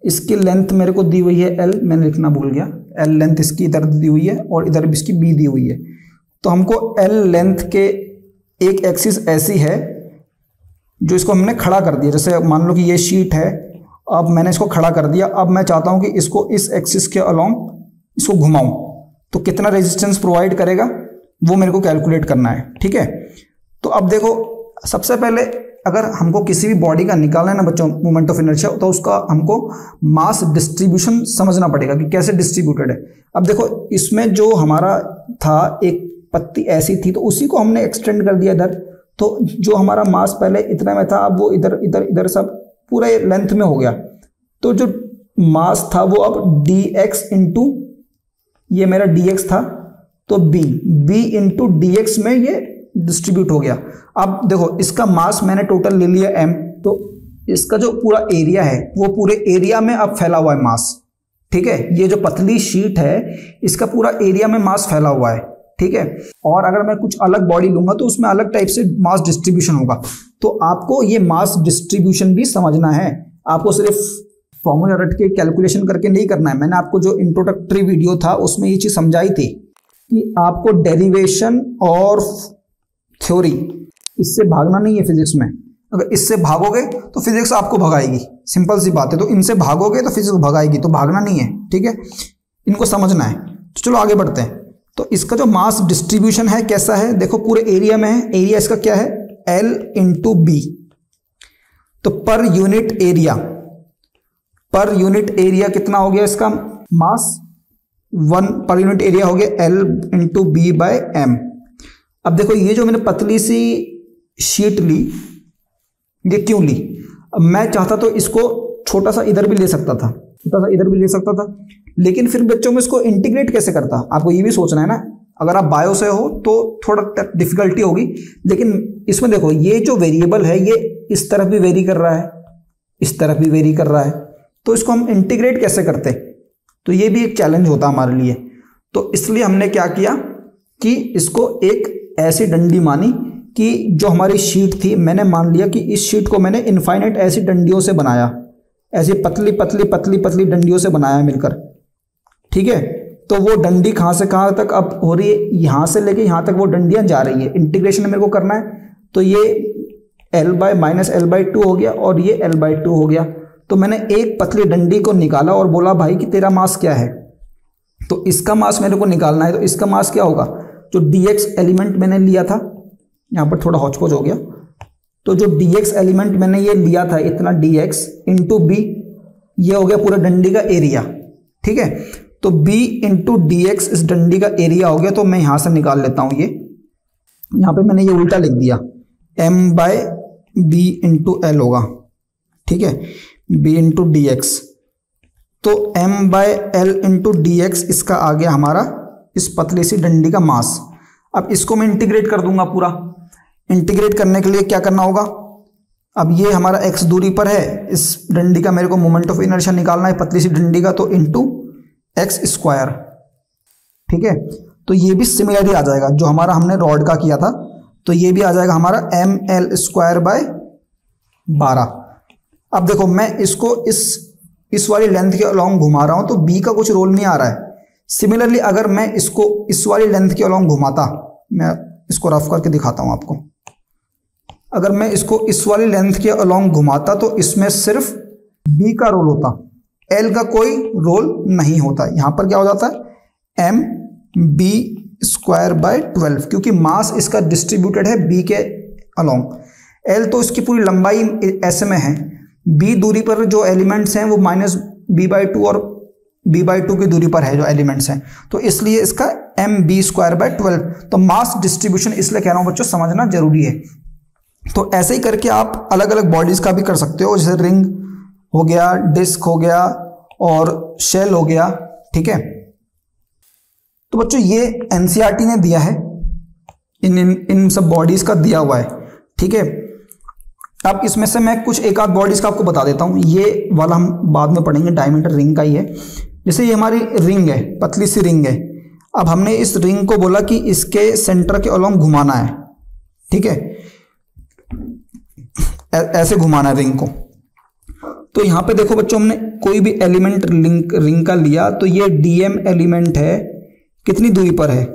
इसकी लेंथ मेरे को दी हुई है l, मैंने लिखना भूल गया, l लेंथ इसकी इधर दी हुई है और इधर भी इसकी b दी हुई है। तो हमको l लेंथ के एक एक्सिस ऐसी है जो इसको हमने खड़ा कर दिया, जैसे मान लो कि ये शीट है, अब मैंने इसको खड़ा कर दिया, अब मैं चाहता हूं कि इसको इस एक्सिस के अलोंग इसको घुमाऊं, तो कितना रेजिस्टेंस प्रोवाइड करेगा वो मेरे को कैलकुलेट करना है। ठीक है, तो अब देखो, सबसे पहले अगर हमको किसी भी बॉडी का निकालना है ना बच्चों मोमेंट ऑफ इनर्शिया, तो उसका हमको मास डिस्ट्रीब्यूशन समझना पड़ेगा कि कैसे डिस्ट्रीब्यूटेड है। अब देखो, इसमें जो हमारा था, एक पत्ती ऐसी थी, तो उसी को हमने एक्सटेंड कर दिया इधर, तो जो हमारा मास पहले इतना में था, अब वो इधर इधर इधर सब पूरे लेंथ में हो गया। तो जो मास था वो अब dx इंटू, ये मेरा dx था, तो b इंटू dx में ये डिस्ट्रीब्यूट हो गया। अब देखो, इसका मास मैंने टोटल ले लिया m, तो इसका जो पूरा एरिया है वो पूरे एरिया में अब फैला हुआ है मास। ठीक है, ये जो पतली शीट है इसका पूरा एरिया में मास फैला हुआ है। ठीक है, और अगर मैं कुछ अलग बॉडी लूंगा तो उसमें अलग टाइप से मास डिस्ट्रीब्यूशन होगा। तो आपको ये मास डिस्ट्रीब्यूशन भी समझना है, आपको सिर्फ फॉर्मूला रट के कैलकुलेशन करके नहीं करना है। मैंने आपको जो इंट्रोडक्टरी वीडियो था उसमें ये चीज समझाई थी कि आपको डेरिवेशन और थ्योरी, इससे भागना नहीं है फिजिक्स में। अगर इससे भागोगे तो फिजिक्स आपको भगाएगी, सिंपल सी बात है। तो इनसे भागोगे तो फिजिक्स भगाएगी, तो भागना नहीं है, ठीक है, इनको समझना है। तो चलो आगे बढ़ते हैं। तो इसका जो मास डिस्ट्रीब्यूशन है कैसा है, देखो पूरे एरिया में है, एरिया इसका क्या है L इंटू बी। तो पर यूनिट एरिया कितना हो गया इसका मास, 1 पर यूनिट एरिया हो गया L into B by M. अब देखो ये जो मैंने पतली सी शीट ली, ये क्यों ली, अब मैं चाहता तो इसको छोटा सा इधर भी ले सकता था, लेकिन फिर बच्चों में इसको इंटीग्रेट कैसे करता, आपको ये भी सोचना है ना। अगर आप बायो से हो तो थोड़ा डिफिकल्टी होगी, लेकिन इसमें देखो ये जो वेरिएबल है ये इस तरफ भी वेरी कर रहा है, इस तरफ भी वेरी कर रहा है, तो इसको हम इंटीग्रेट कैसे करते, तो ये भी एक चैलेंज होता हमारे लिए। तो इसलिए हमने क्या किया कि इसको एक ऐसी डंडी मानी कि जो हमारी शीट थी, मैंने मान लिया कि इस शीट को मैंने इनफाइनाइट ऐसी डंडियों से बनाया, ऐसी पतली पतली पतली पतली डंडियों से बनाया मिलकर, ठीक है। तो वो डंडी कहाँ से कहाँ तक अब हो रही है, यहाँ से लेके यहाँ तक वो डंडियाँ जा रही है। इंटीग्रेशन मेरे को करना है, तो ये L बाय माइनस L/2 हो गया और ये L/2 हो गया। तो मैंने एक पतली डंडी को निकाला और बोला भाई कि तेरा मास क्या है, तो इसका मास मेरे को निकालना है। तो इसका मास क्या होगा, जो dx एलिमेंट मैंने लिया था, यहाँ पर थोड़ा हौच-पौच हो गया, तो जो dx एलिमेंट मैंने ये लिया था इतना dx इंटू बी, ये हो गया पूरा डंडी का एरिया, ठीक है। तो b इंटू dx इस डंडी का एरिया हो गया। तो मैं यहां से निकाल लेता हूं, ये यहां पे मैंने ये उल्टा लिख दिया, m by B into L होगा, ठीक है, b इंटू dx। तो m by L into dx इसका आ गया हमारा इस पतली सी डंडी का मास। अब इसको मैं इंटीग्रेट कर दूंगा पूरा। इंटीग्रेट करने के लिए क्या करना होगा, अब ये हमारा x दूरी पर है, इस डंडी का मेरे को मोमेंट ऑफ इनर्शिया निकालना है पतली सी डंडी का, तो इंटू एक्स स्क्वायर, ठीक है। तो ये भी सिमिलरली आ जाएगा जो हमारा हमने रॉड का किया था, तो ये भी आ जाएगा हमारा ml स्क्वायर बाय 12। अब देखो मैं इसको इस वाली लेंथ के अलोंग घुमा रहा हूं, तो b का कुछ रोल नहीं आ रहा है। सिमिलरली अगर मैं इसको इस वाली लेंथ के अलोंग घुमाता, मैं इसको रफ करके दिखाता हूं आपको, अगर मैं इसको इस वाली लेंथ के अलोंग घुमाता तो इसमें सिर्फ b का रोल होता, l का कोई रोल नहीं होता। यहां पर क्या हो जाता है m b स्क्वायर बाय 12, क्योंकि मास इसका डिस्ट्रीब्यूटेड है b के अलोंग। l तो इसकी पूरी लंबाई ऐसे में है, b दूरी पर जो एलिमेंट्स हैं वो माइनस b/2 और b/2 की दूरी पर है जो एलिमेंट्स हैं, तो इसलिए इसका m b स्क्वायर बाय 12। तो मास डिस्ट्रीब्यूशन इसलिए कह रहा हूं बच्चों, समझना जरूरी है। तो ऐसे ही करके आप अलग अलग बॉडीज का भी कर सकते हो, जैसे रिंग हो गया, डिस्क हो गया और शेल हो गया, ठीक है। तो बच्चों ये एनसीईआरटी ने दिया है, इन सब बॉडीज का दिया हुआ है, ठीक है। अब इसमें से मैं कुछ एक आध बॉडीज का आपको बता देता हूं, ये वाला हम बाद में पढ़ेंगे, डायमीटर रिंग का ही है। जैसे ये हमारी रिंग है, पतली सी रिंग है। अब हमने इस रिंग को बोला कि इसके सेंटर के अलोंग घुमाना है, ठीक है, ऐसे घुमाना है रिंग को। तो यहां पे देखो बच्चों, हमने कोई भी एलिमेंट रिंग का लिया, तो ये dm एलिमेंट है, कितनी दूरी पर है,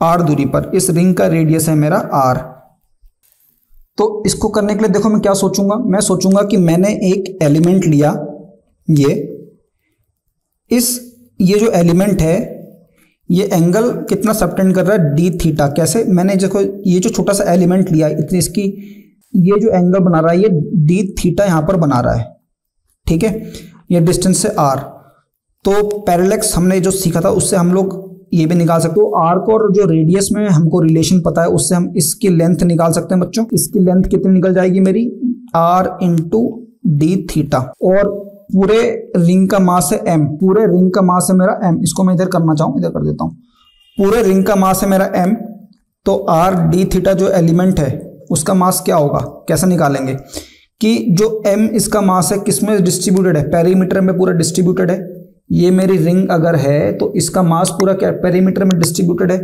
r दूरी पर। इस रिंग का रेडियस है मेरा r। तो इसको करने के लिए देखो मैं क्या सोचूंगा, मैं सोचूंगा कि मैंने एक एलिमेंट लिया, ये जो एलिमेंट है ये एंगल कितना सबटेंड कर रहा है, d थीटा। कैसे, मैंने देखो ये जो छोटा सा एलिमेंट लिया, इतनी इसकी ये जो एंगल बना रहा है ये d थीटा यहां पर बना रहा है, ठीक है, ये डिस्टेंस है r। तो पैरेलैक्स हमने जो सीखा था उससे हम लोग ये भी निकाल सकते हो। आर्क और जो रेडियस में हमको रिलेशन पता है, उससे हम इसकी लेंथ निकाल सकते हैं बच्चों। इसकी लेंथ कितनी निकल जाएगी मेरी, r इंटू डी थीटा। और पूरे रिंग का मास है m, पूरे रिंग का मास है मेरा m। इसको मैं इधर करना चाहूँ, इधर कर देता हूँ। पूरे रिंग का मास है मेरा m, तो r डी थीटा जो एलिमेंट है उसका मास क्या होगा, कैसे निकालेंगे कि जो m इसका मास है किसमें डिस्ट्रीब्यूटेड है, पेरीमीटर में पूरा डिस्ट्रीब्यूटेड है। ये मेरी रिंग अगर है तो इसका मास पूरा क्या पेरीमीटर में डिस्ट्रीब्यूटेड है।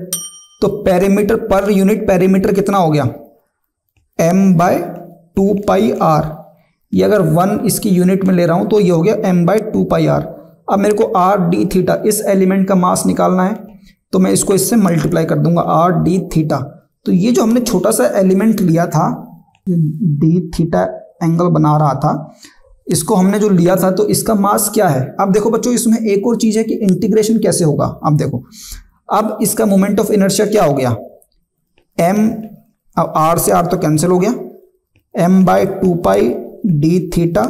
तो पेरीमीटर पर यूनिट पेरीमीटर कितना हो गया, m/2πr। ये अगर 1 इसकी यूनिट में ले रहा हूं तो ये हो गया m/2πr। अब मेरे को r d थीटा इस एलिमेंट का मास निकालना है, तो मैं इसको इससे मल्टीप्लाई कर दूंगा r d थीटा। तो ये जो हमने छोटा सा एलिमेंट लिया था डी थीटा एंगल बना रहा था, इसको हमने जो लिया था, तो इसका मास क्या है। अब देखो बच्चों, इसमें एक और चीज है कि इंटीग्रेशन कैसे होगा। अब देखो, अब इसका मोमेंट ऑफ इनर्शिया क्या हो गया, m, अब r से r तो कैंसिल हो गया, m/2 D theta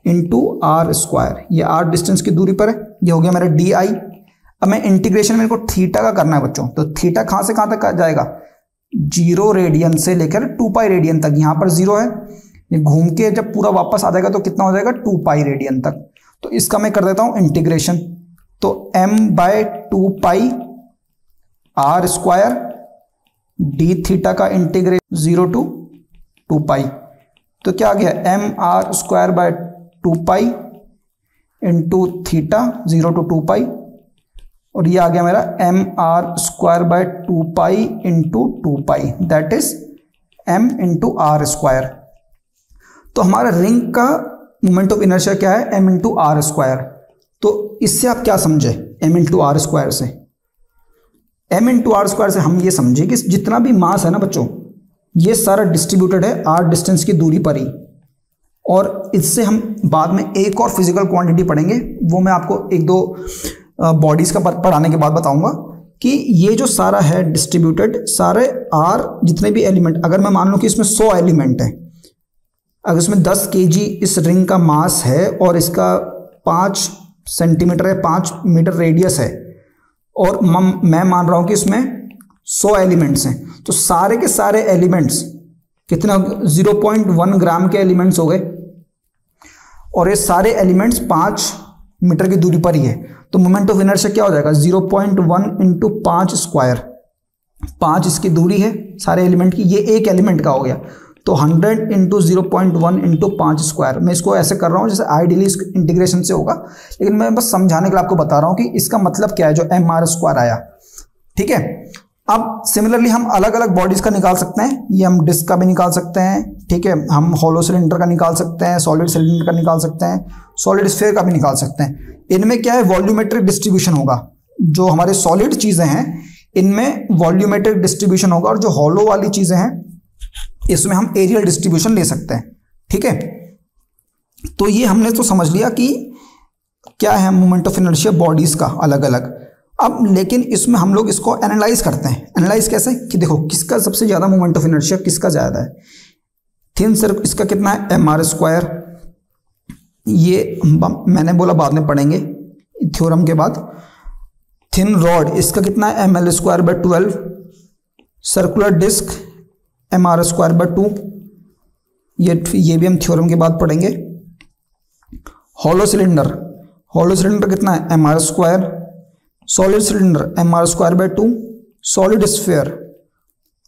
into R square, ये r डिस्टेंस की दूरी पर है, ये हो गया मेरा डी आई। अब मैं इंटीग्रेशन मेरे को थीटा का करना है बच्चों, तो थीटा कहाँ से कहाँ तक जाएगा, 0 रेडियन से लेकर 2 रेडियन तक। यहाँ पर 0 है, ये घूम के जब पूरा वापस आ जाएगा तो कितना हो जाएगा, 2 रेडियन तक। तो इसका मैं कर देता हूँ इंटीग्रेशन, तो m/2 R square D theta का इंटीग्रेशन 0 to 2 तो क्या आ गया, mr²/2 इंटू थीटा 0 to 2 और ये आ गया मेरा mr²/2 into 2 that is m into R square. तो हमारा रिंग का मोमेंट ऑफ इनर्शिया क्या है, m इंटू आर स्क्वायर। तो इससे आप क्या समझे, m इंटू आर स्क्वायर से, m इंटू आर स्क्वायर से हम ये समझे कि जितना भी मास है ना बच्चों, ये सारा डिस्ट्रीब्यूटेड है r डिस्टेंस की दूरी पर ही। और इससे हम बाद में एक और फिजिकल क्वांटिटी पढ़ेंगे, वो मैं आपको 1-2 बॉडीज का पढ़ाने के बाद बताऊंगा कि ये जो सारा है डिस्ट्रीब्यूटेड, सारे r जितने भी एलिमेंट, अगर मैं मान लूँ कि इसमें 100 एलिमेंट है, अगर इसमें 10 kg इस रिंग का मास है और इसका 5 सेंटीमीटर है, 5 मीटर रेडियस है, और मैं मान रहा हूं कि इसमें 100 एलिमेंट्स हैं, तो सारे के सारे एलिमेंट्स कितना, 0.1 ग्राम के एलिमेंट्स हो गए, और ये सारे एलिमेंट्स 5 मीटर की दूरी पर ही है। तो मोमेंट ऑफ इनर्शिया क्या हो जाएगा, 0.1 इंटू 5 स्क्वायर, 5 इसकी दूरी है सारे एलिमेंट की, ये एक एलिमेंट का हो गया, तो 100 इंटू 0.1 इंटू 5 स्क्वायर। मैं इसको ऐसे कर रहा हूँ जैसे आइडियली इंटीग्रेशन से होगा, लेकिन मैं बस समझाने के लिए आपको बता रहा हूँ कि इसका मतलब क्या है जो mr² आया। ठीक है, अब सिमिलरली हम अलग अलग बॉडीज का निकाल सकते हैं, ये हम डिस्क का भी निकाल सकते हैं, ठीक है, हम हॉलो सिलेंडर का निकाल सकते हैं, सॉलिड सिलेंडर का निकाल सकते हैं, सॉलिड स्फीयर का भी निकाल सकते हैं। इनमें क्या है, वॉल्यूमेट्रिक डिस्ट्रीब्यूशन होगा, जो हमारे सॉलिड चीजें हैं इनमें वॉल्यूमेट्रिक डिस्ट्रीब्यूशन होगा, और जो हॉलो वाली चीजें हैं इसमें हम एरियल डिस्ट्रीब्यूशन ले सकते हैं। ठीक है, तो ये हमने तो समझ लिया कि क्या है मोमेंट ऑफ इनर्शिया बॉडीज का अलग अलग। अब लेकिन इसमें हम लोग इसको एनालाइज करते हैं। एनालाइज कैसे, कि देखो किसका सबसे ज्यादा मोमेंट ऑफ इनर्शिया किसका ज्यादा है। थिन सर्कल इसका कितना है, mr², ये मैंने बोला बाद में पढ़ेंगे थ्योरम के बाद। थिन रॉड इसका कितना है, ml²/12, सर्कुलर डिस्क mr²/2, ये भी हम थ्योरम के बाद पढ़ेंगे। हॉलो सिलेंडर कितना है, mr², solid cylinder mr²/2, solid sphere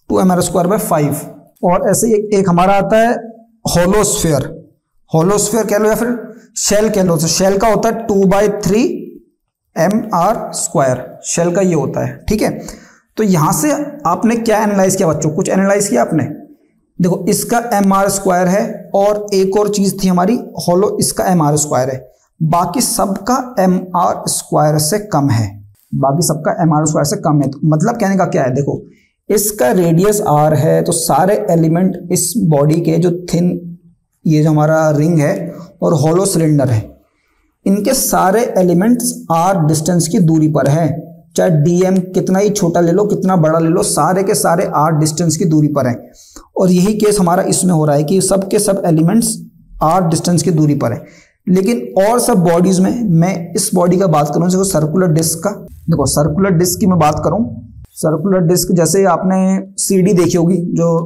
2mr²/5, और ऐसे एक हमारा आता है हॉलो स्फीयर कह लो या फिर शेल कह लो। तो शेल का होता है 2/3 mr², शेल का ये होता है। ठीक है, तो यहां से आपने क्या एनालाइज किया बच्चों, कुछ एनालाइज किया आपने। देखो इसका mr² है, और एक और चीज थी हमारी हॉलो, इसका mr² है, बाकी सबका mr² से कम है, बाकी सबका mr² से कम है। तो मतलब कहने का क्या है, देखो इसका रेडियस r है, तो सारे एलिमेंट इस बॉडी के जो थिन, ये जो हमारा रिंग है और हॉलो सिलेंडर है, इनके सारे एलिमेंट्स r डिस्टेंस की दूरी पर है, चाहे dm कितना ही छोटा ले लो कितना बड़ा ले लो, सारे के सारे r डिस्टेंस की दूरी पर है। और यही केस हमारा इसमें हो रहा है कि सब के सब एलिमेंट्स r डिस्टेंस की दूरी पर है। लेकिन और सब बॉडीज में, मैं इस बॉडी का बात करूं, देखो सर्कुलर डिस्क का, देखो सर्कुलर डिस्क की मैं बात करूं, सर्कुलर डिस्क जैसे आपने सीडी देखी होगी, जो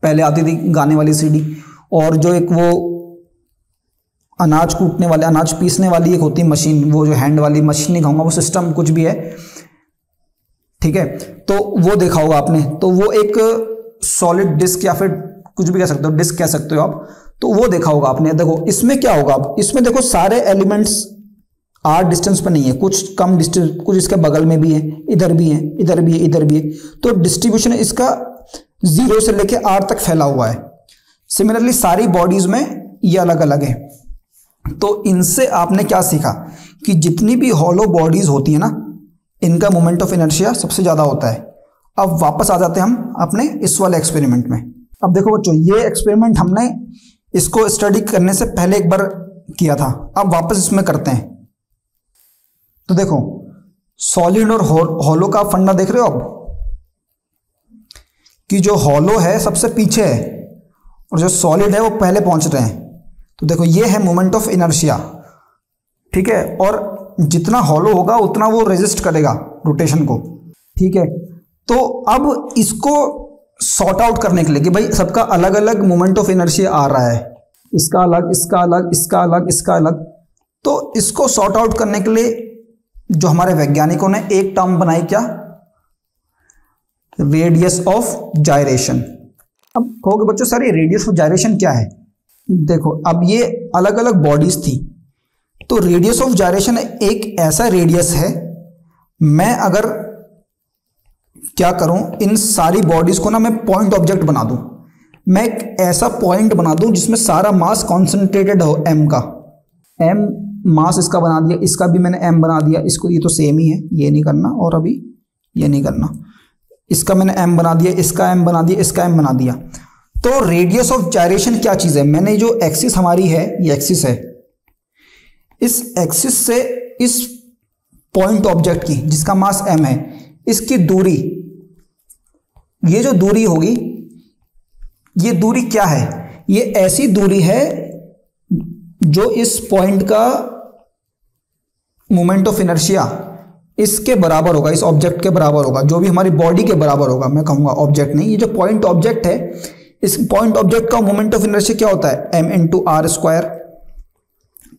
पहले आती थी गाने वाली सीडी, और जो एक वो अनाज कूटने वाले, अनाज पीसने वाली एक होती है मशीन, वो जो हैंड वाली मशीन नहीं कहूँगा, वो सिस्टम कुछ भी है, ठीक है, तो वो देखा होगा आपने। तो वो एक सॉलिड डिस्क या फिर कुछ भी कह सकते हो, डिस्क कह सकते हो आप, तो वो देखा होगा आपने। देखो इसमें क्या होगा, अब इसमें देखो सारे एलिमेंट्स r डिस्टेंस पर नहीं है, कुछ कम डिस्टेंस, कुछ इसके बगल में भी है, इधर भी है, इधर भी है, इधर भी है, तो डिस्ट्रीब्यूशन इसका 0 से लेके r तक फैला हुआ है। सिमिलरली सारी बॉडीज में ये अलग अलग है। तो इनसे आपने क्या सीखा कि जितनी भी हॉलो बॉडीज होती है ना, इनका मोमेंट ऑफ इनर्शिया सबसे ज्यादा होता है। अब वापस आ जाते हैं हम अपने इस वाले एक्सपेरिमेंट में। अब देखो बच्चों, ये एक्सपेरिमेंट हमने इसको स्टडी करने से पहले एक बार किया था, अब वापस इसमें करते हैं। तो देखो सॉलिड और हॉलो का फंडा देख रहे हो आप, कि जो हॉलो है सबसे पीछे है और जो सॉलिड है वो पहले पहुंच रहे हैं। तो देखो ये है मोमेंट ऑफ इनर्शिया, ठीक है, और जितना हॉलो होगा उतना वो रेजिस्ट करेगा रोटेशन को, ठीक है। तो अब इसको सॉर्ट आउट करने के लिए कि भाई सबका अलग अलग मोमेंट ऑफ इनर्शिया आ रहा है, इसका अलग, इसका अलग, इसका अलग, इसका अलग, तो इसको सॉर्ट आउट करने के लिए जो हमारे वैज्ञानिकों ने एक टर्म बनाई, क्या, रेडियस ऑफ जायरेशन। अब कहोगे बच्चों सर ये रेडियस ऑफ जायरेशन क्या है? देखो अब ये अलग अलग बॉडीज थी, तो रेडियस ऑफ जायरेशन एक ऐसा रेडियस है, मैं अगर क्या करूं, इन सारी बॉडीज को ना मैं पॉइंट ऑब्जेक्ट बना दूं, मैं एक ऐसा पॉइंट बना दूं जिसमें सारा मास कॉन्सेंट्रेटेड हो, एम का, एम मास इसका बना दिया, इसका भी मैंने एम बना दिया, इसको ये तो सेम ही है, ये नहीं करना और अभी ये नहीं करना, इसका मैंने एम बना दिया, इसका एम बना दिया, इसका एम बना दिया। तो रेडियस ऑफ जायरेशन क्या चीज है? मैंने जो एक्सिस हमारी है, ये एक्सिस है, इस एक्सिस से इस पॉइंट ऑब्जेक्ट की जिसका मास एम है, इसकी दूरी, ये जो दूरी होगी, ये दूरी क्या है? ये ऐसी दूरी है जो इस पॉइंट का मोमेंट ऑफ इनर्शिया इसके बराबर होगा, इस ऑब्जेक्ट के बराबर होगा, जो भी हमारी बॉडी के बराबर होगा। मैं कहूंगा ऑब्जेक्ट नहीं, ये जो पॉइंट ऑब्जेक्ट है, इस पॉइंट ऑब्जेक्ट का मोमेंट ऑफ इनर्शिया क्या होता है? एम इंटू आर स्क्वायर,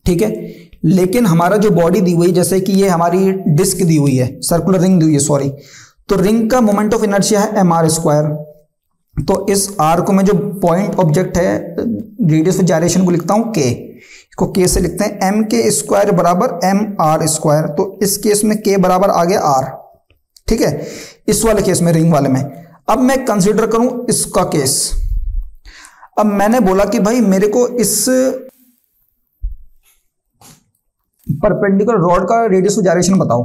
ठीक है। लेकिन हमारा जो बॉडी दी हुई, जैसे कि ये हमारी डिस्क दी हुई है, सर्कुलर रिंग दी हुई है, सॉरी, तो रिंग का मोमेंट ऑफ इनर्शिया है एम आर स्क्वायर। तो इस आर को मैं जो पॉइंट ऑब्जेक्ट है, रेडियस ऑफ जायरेशन को लिखता हूं के, इसको के से लिखते हैं, एम के स्क्वायर बराबर एम आर स्क्वायर। तो इस केस में के बराबर आ गया आर, ठीक है, इस वाले केस में, रिंग वाले में। अब मैं कंसीडर करूं इसका केस। अब मैंने बोला कि भाई मेरे को इस परपेंडिकुलर रॉड का रेडियस ऑफ जायरेशन बताओ।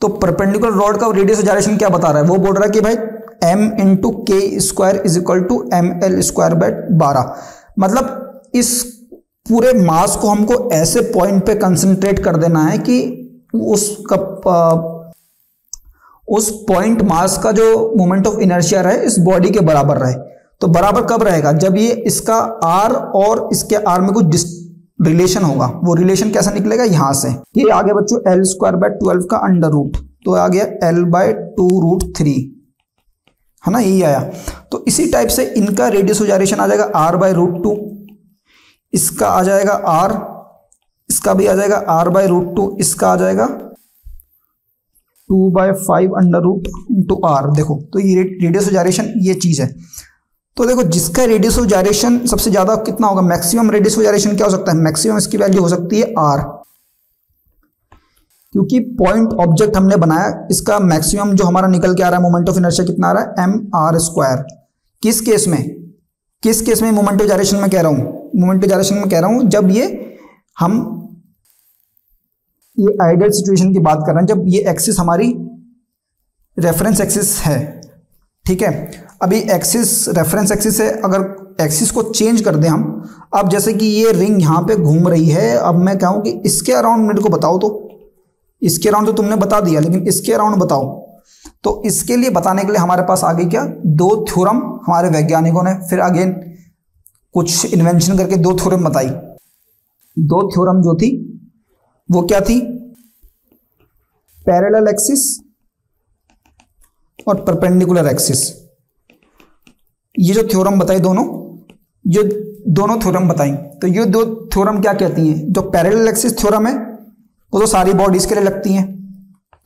तो परपेंडिकुलर रॉड का रेडियस ऑफ जायरेशन क्या बता रहा है? वो बोल रहा है कि भाई m into K square is equal to M L square by 12। मतलब इस पूरे मास को हमको ऐसे पॉइंट पे कंसंट्रेट कर देना है कि उस पॉइंट मास का जो मोमेंट ऑफ इनर्शिया रहे इस बॉडी के बराबर रहे। तो बराबर कब रहेगा? जब ये इसका r और इसके r में कुछ रिलेशन होगा। वो रिलेशन कैसा निकलेगा? यहां से, ये आ गया बच्चों एल स्क्वायर बाय 12 का अंडर रूट, तो आ गया l बाय 2 रूट 3, है ना, यही आया। तो इसी टाइप से इनका रेडियस ऑफ जायरेशन आ जाएगा r बाय रूट 2, इसका आ जाएगा r, इसका भी आ जाएगा r बाय रूट 2, इसका आ जाएगा 2 by 5 under root into r। देखो तो ये रेडियस ऑफ जायरेशन ये चीज है। तो देखो जिसका रेडियस ऑफ जायरेशन सबसे ज्यादा कितना होगा, मैक्सिमम रेडियस ऑफ जायरेशन क्या हो सकता है? मैक्सिमम इसकी वैल्यू हो सकती है r, क्योंकि पॉइंट ऑब्जेक्ट हमने बनाया, इसका मैक्सिमम जो हमारा निकल के आ रहा है मोमेंट ऑफ इनर्शिया कितना आ रहा है? M R square. किस केस में? किस केस में मोमेंट ऑफ जायरेशन में कह रहा हूं? मोमेंट ऑफ जायरेशन में कह रहा हूं जब हम ये आइडियल सिचुएशन की बात कर रहे हैं, जब ये एक्सिस हमारी रेफरेंस एक्सिस है, ठीक है। अभी एक्सिस रेफरेंस एक्सिस है, अगर एक्सिस को चेंज कर दें हम, अब जैसे कि ये रिंग यहाँ पे घूम रही है, अब मैं कहूँ कि इसके अराउंड मेरे को बताओ, तो इसके अराउंड तो तुमने बता दिया, लेकिन इसके अराउंड बताओ। तो इसके लिए बताने के लिए हमारे पास आ गई क्या? 2 थ्योरम हमारे वैज्ञानिकों ने फिर अगेन कुछ इन्वेंशन करके 2 थ्योरम बताई। 2 थ्योरम जो थी वो क्या थी? पैरेलल एक्सिस और परपेंडिकुलर एक्सिस। ये जो थ्योरम बताई ये दोनों थ्योरम बताई। तो ये 2 थ्योरम क्या कहती हैं? जो पैरेलल एक्सिस थ्योरम है वो तो सारी बॉडीज के लिए लगती हैं,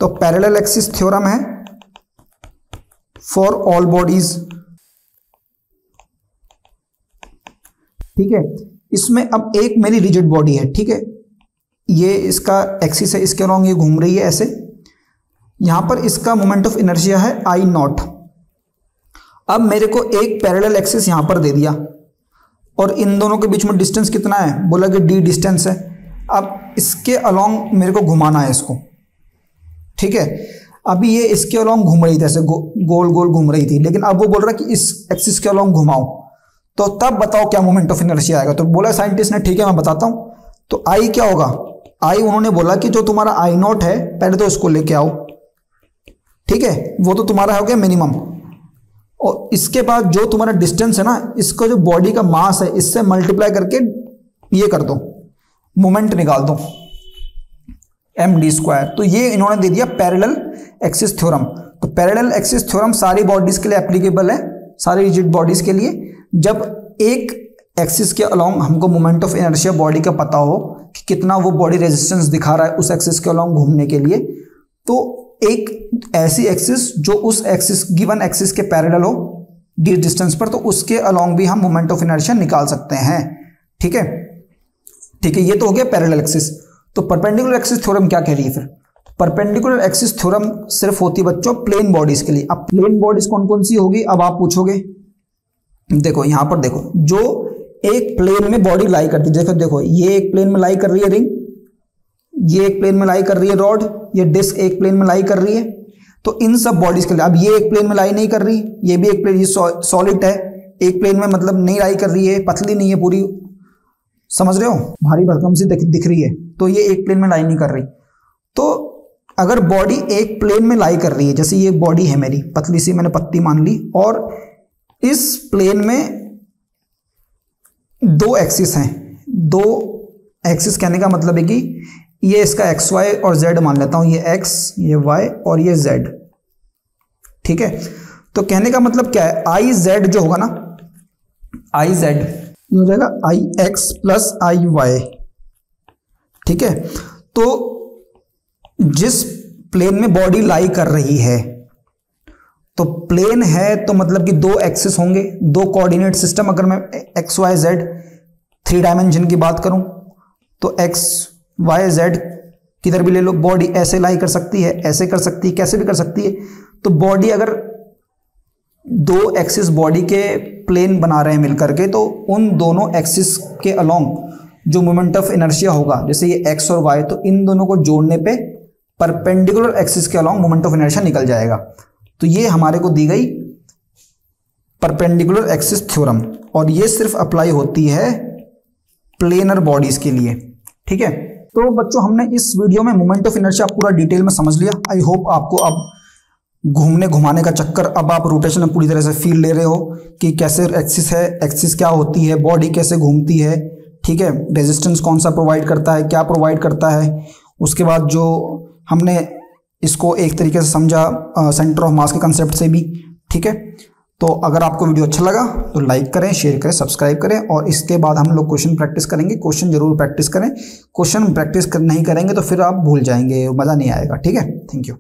तो पैरेलल एक्सिस थ्योरम है फॉर ऑल बॉडीज, ठीक है। इसमें अब एक मेरी रिजिड बॉडी है, ठीक है, ये इसका एक्सिस है, इसके अराउंड ये घूम रही है ऐसे, यहां पर इसका मोमेंट ऑफ इनर्शिया है आई नॉट। अब मेरे को एक पैरेलल एक्सिस यहां पर दे दिया और इन दोनों के बीच में डिस्टेंस कितना है? बोला कि d डिस्टेंस है। अब इसके अलोंग मेरे को घुमाना है इसको, ठीक है। अभी ये इसके अलॉन्ग घूम रही थी, ऐसे गोल गोल घूम रही थी, लेकिन अब वो बोल रहा है कि इस एक्सिस के अलॉन्ग घुमाओ, तो तब बताओ क्या मोमेंट ऑफ इनर्शिया आएगा। तो बोला साइंटिस्ट ने ठीक है मैं बताता हूं। तो आई क्या होगा, आई उन्होंने बोला कि जो तुम्हारा आई नॉट है पहले तो इसको लेके आओ, ठीक है, वो तो तुम्हारा हो गया मिनिमम, और इसके बाद जो तुम्हारा डिस्टेंस है ना, इसको जो बॉडी का मास है इससे मल्टीप्लाई करके ये कर दो, मोमेंट निकाल दो md²। तो ये इन्होंने दे दिया पैरेलल एक्सिस थ्योरम। तो पैरेलल एक्सिस थ्योरम सारी बॉडीज के लिए एप्लीकेबल है, सारी रिजिड बॉडीज के लिए। जब एक एक्सिस के अलॉन्ग हमको मोमेंट ऑफ इनर्शिया बॉडी का पता हो कि कितना वो बॉडी रेजिस्टेंस दिखा रहा है उस एक्सिस के अलॉन्ग घूमने के लिए, तो एक ऐसी एक्सिस जो उस एक्सिस गिवन एक्सिस के पैरेलल हो डी डिस्टेंस पर, तो उसके अलॉन्ग भी हम मोमेंट ऑफ इनर्शिया निकाल सकते हैं। ठीक है, ठीक है, ये तो हो गया पैरेलल एक्सिस। तो परपेंडिकुलर एक्सिस थ्योरम क्या कह रही है फिर? परपेंडिकुलर एक्सिस थ्योरम सिर्फ होती है बच्चों प्लेन बॉडीज के लिए। अब प्लेन बॉडीज कौन कौन सी होगी, अब आप पूछोगे, देखो यहां पर देखो, जो एक प्लेन में बॉडी लाई करती है, देखो देखो ये एक प्लेन में लाई कर रही है रिंग, ये एक प्लेन में लाई कर रही है रॉड, ये डिस्क एक प्लेन में लाई कर रही है। तो इन सब बॉडीज के लिए, अब ये एक प्लेन में लाई नहीं कर रही, ये भी एक प्लेन, ये सॉलिड है, एक प्लेन में मतलब नहीं लाई कर रही है, पतली नहीं है पूरी, समझ रहे हो, भारी भरकम सी दिख रही है, तो ये एक प्लेन में लाई नहीं कर रही। तो अगर बॉडी एक प्लेन में लाई कर रही है, जैसे ये बॉडी है मेरी पतली सी, मैंने पत्ती मान ली, और इस प्लेन में दो एक्सिस हैं, दो एक्सिस कहने का मतलब है कि ये इसका एक्स वाई और जेड मान लेता हूं, ये एक्स, ये वाई और ये जेड। ठीक है, तो कहने का मतलब क्या है, आई जेड जो होगा ना, आई जेड ये हो जाएगा आई एक्स प्लस आई वाई। ठीक है, तो जिस प्लेन में बॉडी लाई कर रही है, तो प्लेन है तो मतलब कि दो एक्सिस होंगे, दो कोऑर्डिनेट सिस्टम। अगर मैं एक्स वाई जेड 3 डायमेंशन की बात करूं तो एक्स वाई जेड किधर भी ले लो, बॉडी ऐसे लाई कर सकती है, ऐसे कर सकती है, कैसे भी कर सकती है। तो बॉडी अगर दो एक्सिस बॉडी के प्लेन बना रहे हैं मिलकर के, तो उन दोनों एक्सिस के अलोंग जो मोमेंट ऑफ इनर्शिया होगा, जैसे ये एक्स और वाई, तो इन दोनों को जोड़ने पे परपेंडिकुलर एक्सिस के अलोंग मोमेंट ऑफ इनर्शिया निकल जाएगा। तो ये हमारे को दी गई परपेंडिकुलर एक्सिस थ्योरम, और ये सिर्फ अप्लाई होती है प्लेनर बॉडीज के लिए। ठीक है, तो बच्चों हमने इस वीडियो में मोमेंट ऑफ इनर्शिया पूरा डिटेल में समझ लिया। आई होप आपको अब घूमने घुमाने का चक्कर, अब आप रोटेशन में पूरी तरह से फील ले रहे हो कि कैसे एक्सिस है, एक्सिस क्या होती है, बॉडी कैसे घूमती है। ठीक है, रेजिस्टेंस कौन सा प्रोवाइड करता है, क्या प्रोवाइड करता है। उसके बाद जो हमने इसको एक तरीके से समझा सेंटर ऑफ मास के कंसेप्ट से भी। ठीक है, तो अगर आपको वीडियो अच्छा लगा तो लाइक करें, शेयर करें, सब्सक्राइब करें, और इसके बाद हम लोग क्वेश्चन प्रैक्टिस करेंगे। क्वेश्चन जरूर प्रैक्टिस करें, क्वेश्चन प्रैक्टिस नहीं करेंगे तो फिर आप भूल जाएंगे, मज़ा नहीं आएगा। ठीक है, थैंक यू।